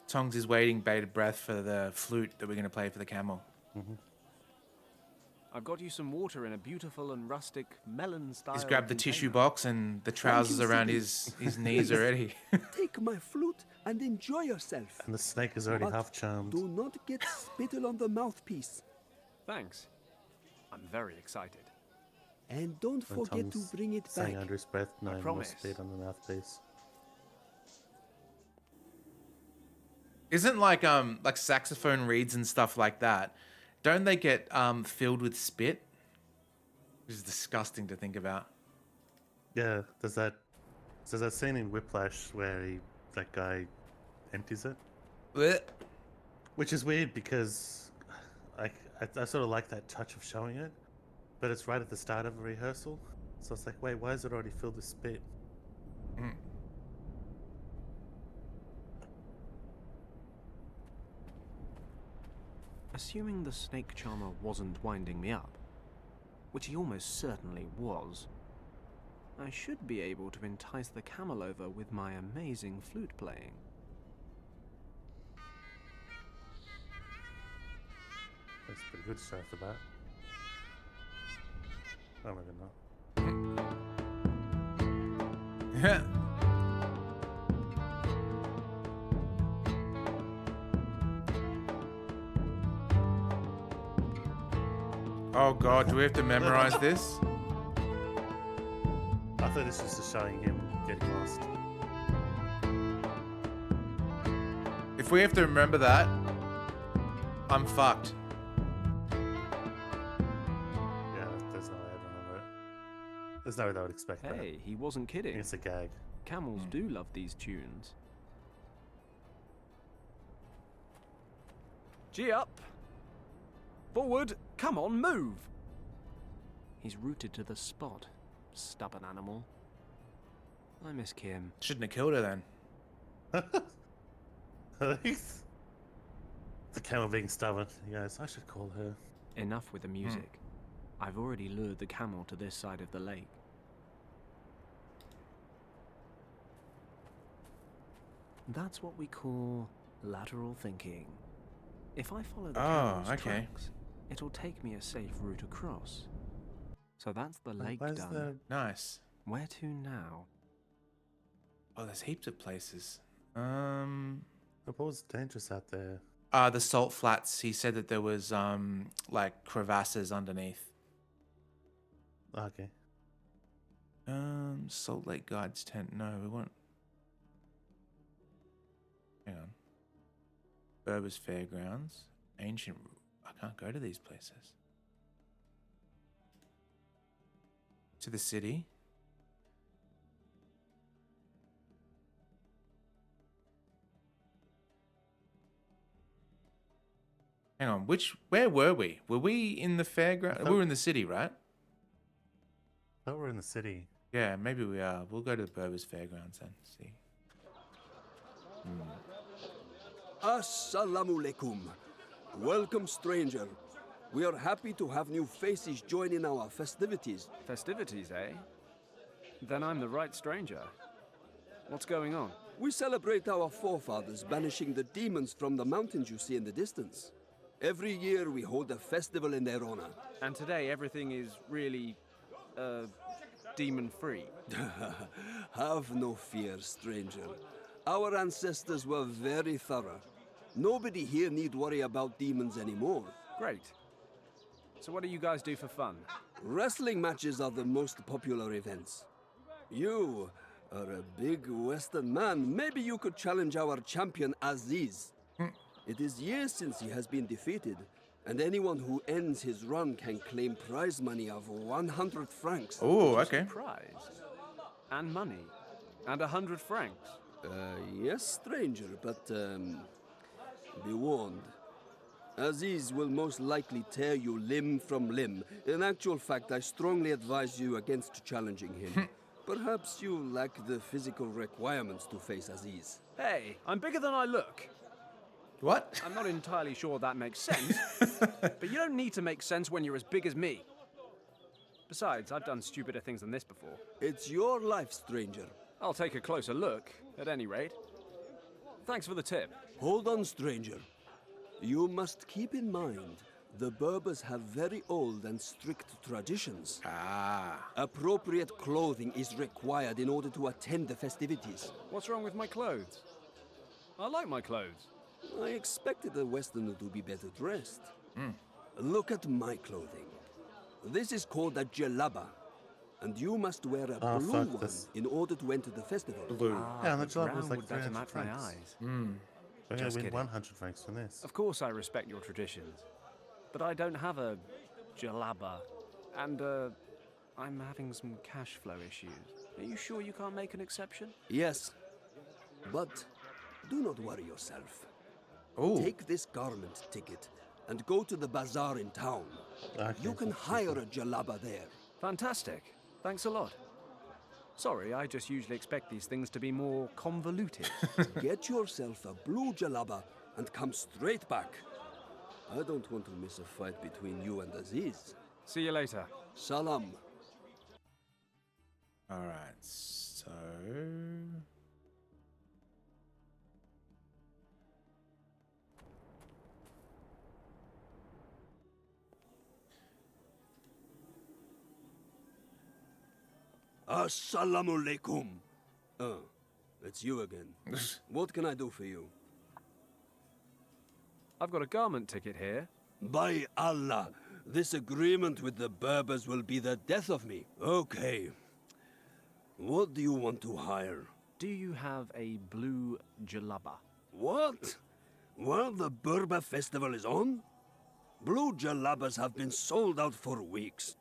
Tongs is waiting bated breath for the flute that we're going to play for the camel. I've got you some water in a beautiful and rustic melon-style He's grabbed the tissue container. box and the trousers you, around Siggy. his knees already. Take my flute and enjoy yourself. And the snake is already But half charmed. Do not get spittle on the mouthpiece. Thanks. I'm very excited. And don't And forget to Tom's bring it saying back. under his breath, no more promise. spit on the mouthpiece. Isn't like saxophone reeds and stuff like that? Don't they get filled with spit? Which is disgusting to think about. Yeah, there's that scene in Whiplash where that guy empties it, Blech. which is weird because I sort of like that touch of showing it, But it's right at the start of a rehearsal. So it's like, wait, why is it already filled with spit? Mm. Assuming the snake charmer wasn't winding me up, which he almost certainly was, I should be able to entice the camel over with my amazing flute playing. That's pretty good straight off the bat. Oh, maybe not. Yeah. Oh god, do we have to memorize this? I thought this was just showing him getting lost. If we have to remember that, I'm fucked. Yeah, there's no way I'd remember it. There's no way they would expect that. Hey, he wasn't kidding. It's a gag. Camels do love these tunes. Gee up! Forward! Come on, move! He's rooted to the spot. Stubborn animal. I miss Kim. Shouldn't have killed her then. The camel being stubborn. Yes, I should call her. Enough with the music. I've already lured the camel to this side of the lake. That's what we call lateral thinking. If I follow the camel's tracks, it'll take me a safe route across. So that's the lake done. Nice. Where to now? Oh, there's heaps of places. What was dangerous out there? The salt flats. He said that there was like crevasses underneath. Okay. Salt Lake Guide's tent. No, we want. Hang on. Berber's Fairgrounds. Ancient. I can't go to these places. To the city. Hang on. Where were we? Were we in the fairground? We were in the city, right? I thought we were in the city. Yeah, maybe we are. We'll go to the Berber's Fairgrounds then. See. Assalamu alaikum. Welcome, stranger. We are happy to have new faces join in our festivities. Festivities, eh? Then I'm the right stranger. What's going on? We celebrate our forefathers banishing the demons from the mountains you see in the distance. Every year we hold a festival in their honor. And today everything is really, demon-free. Have no fear, stranger. Our ancestors were very thorough. Nobody here need worry about demons anymore. Great. So what do you guys do for fun? Wrestling matches are the most popular events. You are a big Western man. Maybe you could challenge our champion Aziz. It is years since he has been defeated, and anyone who ends his run can claim prize money of 100 francs. Oh, okay. Prize? And money? And 100 francs? Yes, stranger, but, be warned. Aziz will most likely tear you limb from limb. In actual fact, I strongly advise you against challenging him. Perhaps you lack the physical requirements to face Aziz. Hey, I'm bigger than I look. What? I'm not entirely sure that makes sense, but you don't need to make sense when you're as big as me. Besides, I've done stupider things than this before. It's your life, stranger. I'll take a closer look, at any rate. Thanks for the tip. Hold on, stranger. You must keep in mind, the Berbers have very old and strict traditions. Appropriate clothing is required in order to attend the festivities. What's wrong with my clothes? I like my clothes. I expected a Westerner to be better dressed. Look at my clothing. This is called a jalaba, and you must wear a blue one in order to enter the festival. Blue. Yeah, and the jalaba was like would better 300 match my francs. eyes. We're going Just to win kidding. 100 francs from this. Of course I respect your traditions, but I don't have a jalaba, and I'm having some cash flow issues. Are you sure you can't make an exception? Yes, but do not worry yourself. Ooh. Take this garment ticket and go to the bazaar in town. Okay, You can so it's hire simple. a jalaba there. Fantastic. Thanks a lot. Sorry, I just usually expect these things to be more convoluted. Get yourself a blue jalaba and come straight back. I don't want to miss a fight between you and Aziz. See you later. Salam. All right, so Assalamu alaikum. It's you again. What can I do for you? I've got a garment ticket here. By Allah, this agreement with the Berbers will be the death of me. Okay. What do you want to hire? Do you have a blue jalaba? What? While the Berber festival is on? Blue jalabas have been sold out for weeks.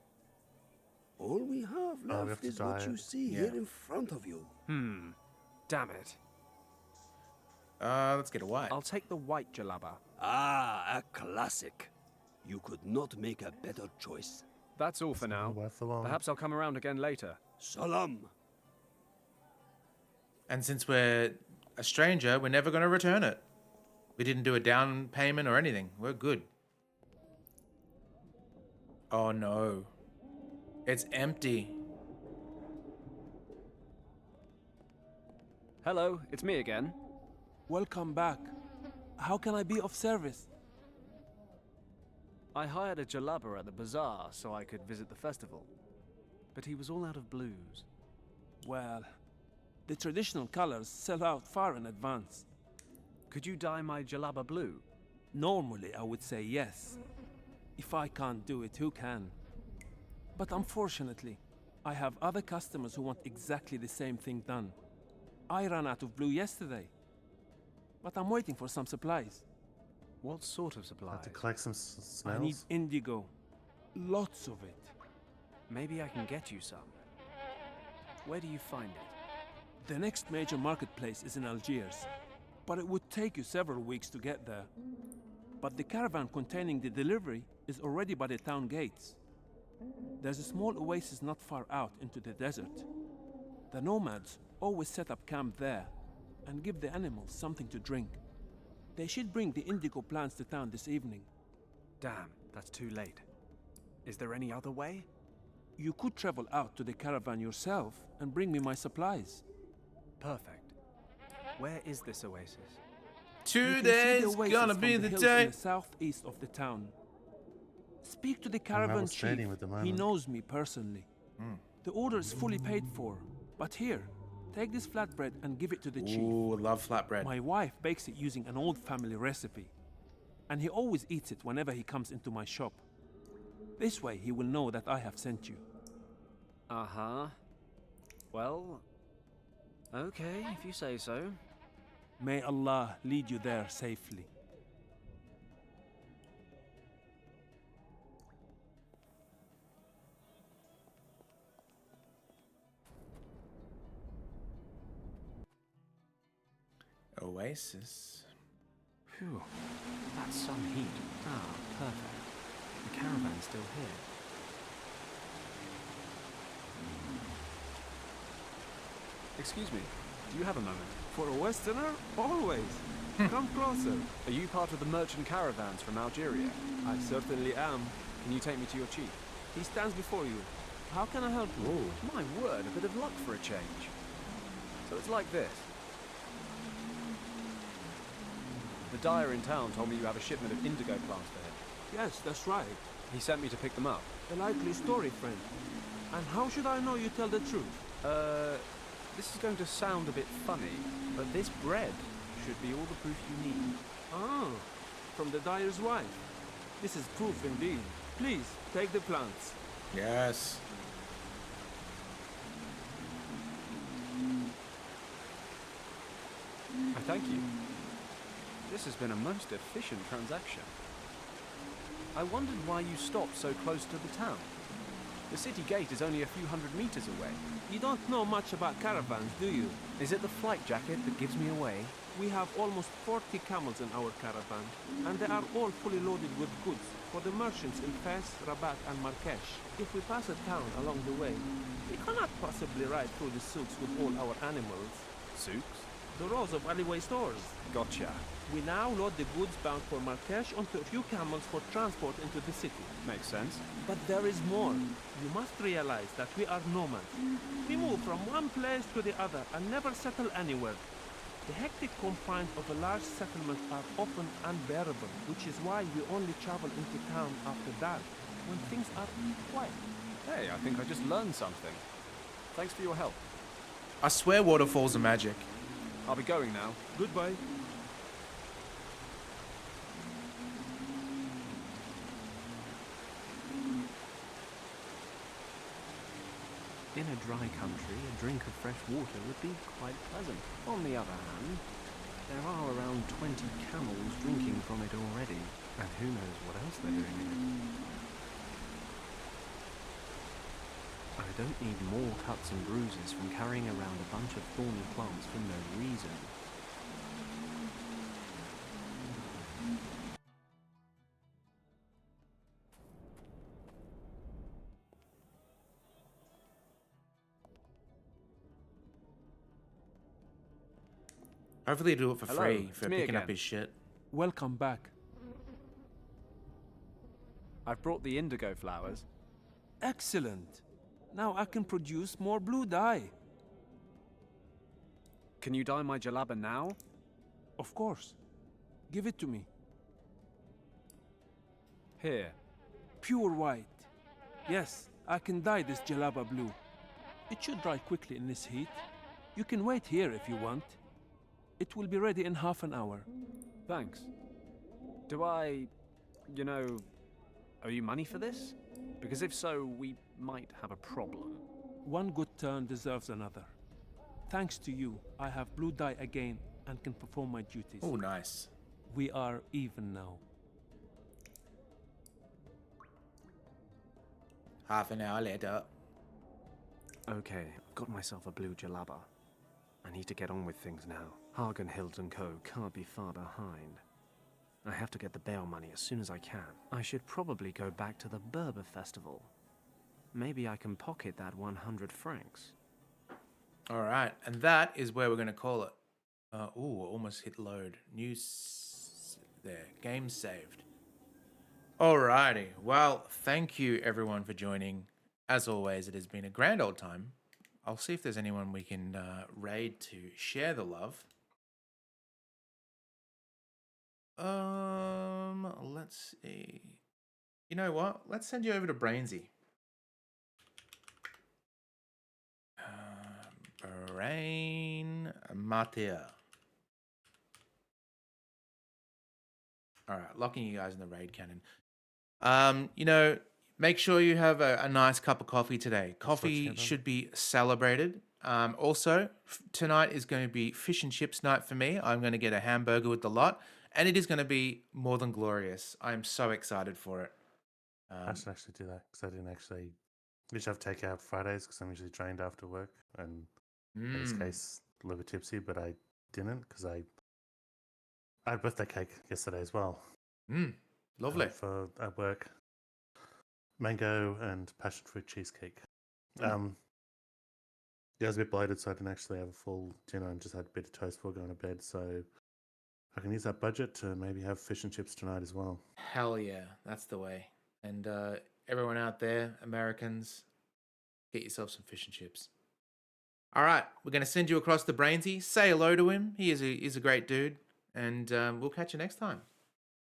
All we have we have left to is what dye you it. see here in front of you. Damn it. let's get a white. I'll take the white jalaba. Ah, a classic. You could not make a better choice. That's all for now. Worth the long. Perhaps I'll come around again later. Salam. And since we're a stranger, we're never going to return it. We didn't do a down payment or anything. We're good. Oh no. It's empty. Hello, it's me again. Welcome back. How can I be of service? I hired a jalaba at the bazaar so I could visit the festival. But he was all out of blues. Well, the traditional colors sell out far in advance. Could you dye my jalaba blue? Normally, I would say yes. If I can't do it, who can? But unfortunately, I have other customers who want exactly the same thing done. I ran out of blue yesterday. But I'm waiting for some supplies. What sort of supplies? To collect some I need snails. indigo. Lots of it. Maybe I can get you some. Where do you find it? The next major marketplace is in Algiers, but it would take you several weeks to get there. But the caravan containing the delivery is already by the town gates. There's a small oasis not far out into the desert. The nomads always set up camp there and give the animals something to drink. They should bring the indigo plants to town this evening. Damn, that's too late. Is there any other way? You could travel out to the caravan yourself and bring me my supplies. Perfect. Where is this oasis? You can see the Today's oasis gonna from be the the hills day. in the southeast of the town. Speak to the caravan rebels chief. trading with the He moment. knows me personally. The order is fully paid for. But here, take this flatbread and give it to the chief. Ooh, love flatbread. My wife bakes it using an old family recipe. And he always eats it whenever he comes into my shop. This way he will know that I have sent you. Uh-huh. Well, okay, if you say so. May Allah lead you there safely. Oasis. Phew, that's some heat. Ah, perfect. The caravan's still here. Excuse me, do you have a moment? For a Westerner, always. Come closer. Are you part of the merchant caravans from Algeria? I certainly am. Can you take me to your chief? He stands before you. How can I help you? My word, a bit of luck for a change. So it's like this. The dyer in town told me you have a shipment of indigo plants for him. Yes, that's right. He sent me to pick them up. A likely story, friend. And how should I know you tell the truth? This is going to sound a bit funny, but this bread should be all the proof you need. Ah, from the dyer's wife. This is proof indeed. Please, take the plants. Yes. I thank you. This has been a most efficient transaction. I wondered why you stopped so close to the town. The city gate is only a few hundred meters away. You don't know much about caravans, do you? Is it the flight jacket that gives me away? We have almost 40 camels in our caravan, and they are all fully loaded with goods for the merchants in Fez, Rabat, and Marrakesh. If we pass a town along the way, we cannot possibly ride through the souks with all our animals. Souks? The rows of alleyway stores. Gotcha. We now load the goods bound for Marrakesh onto a few camels for transport into the city. Makes sense. But there is more. You must realize that we are nomads. We move from one place to the other and never settle anywhere. The hectic confines of a large settlement are often unbearable, which is why we only travel into town after dark, when things are quiet. Hey, I think I just learned something. Thanks for your help. I swear waterfalls are magic. I'll be going now. Goodbye. In a dry country, a drink of fresh water would be quite pleasant. On the other hand, there are around 20 camels drinking from it already, and who knows what else they're doing in it. I don't need more cuts and bruises from carrying around a bunch of thorny plants for no reason. Hopefully he'll do it for Hello, free it's for me picking up again. his shit. Welcome back. I've brought the indigo flowers. Excellent. Now I can produce more blue dye. Can you dye my jalaba now? Of course. Give it to me. Here. Pure white. Yes, I can dye this jalaba blue. It should dry quickly in this heat. You can wait here if you want. It will be ready in half an hour. Thanks. Do I, owe you money for this? Because if so, we might have a problem. One good turn deserves another. Thanks to you, I have blue dye again and can perform my duties. Oh, nice. We are even now. Half an hour later. Okay, I've got myself a blue jalaba. I need to get on with things now. Hagen, Hild and Co. can't be far behind. I have to get the bail money as soon as I can. I should probably go back to the Berber festival. Maybe I can pocket that 100 francs. All right, and that is where we're going to call it. Ooh, almost hit load. There, game saved. Alrighty, well, thank you everyone for joining. As always, it has been a grand old time. I'll see if there's anyone we can raid to share the love. Let's see. You know what? Let's send you over to Brainsy. Brain Matia. All right, locking you guys in the raid cannon. Make sure you have a nice cup of coffee today. Coffee should be celebrated. Also, tonight is going to be fish and chips night for me. I'm going to get a hamburger with the lot, and it is going to be more than glorious. I'm so excited for it. I should actually do that because I didn't actually. Usually have takeout Fridays because I'm usually trained after work, and in this case, a little bit tipsy, but I didn't because I had birthday cake yesterday as well. Lovely. For at work. Mango and passion fruit cheesecake. Yeah, I was a bit bloated, so I didn't actually have a full dinner and just had a bit of toast before going to bed. So I can use that budget to maybe have fish and chips tonight as well. Hell yeah, that's the way. And everyone out there, Americans, get yourself some fish and chips. All right, we're going to send you across to Brainsy. Say hello to him. He is a great dude. And we'll catch you next time.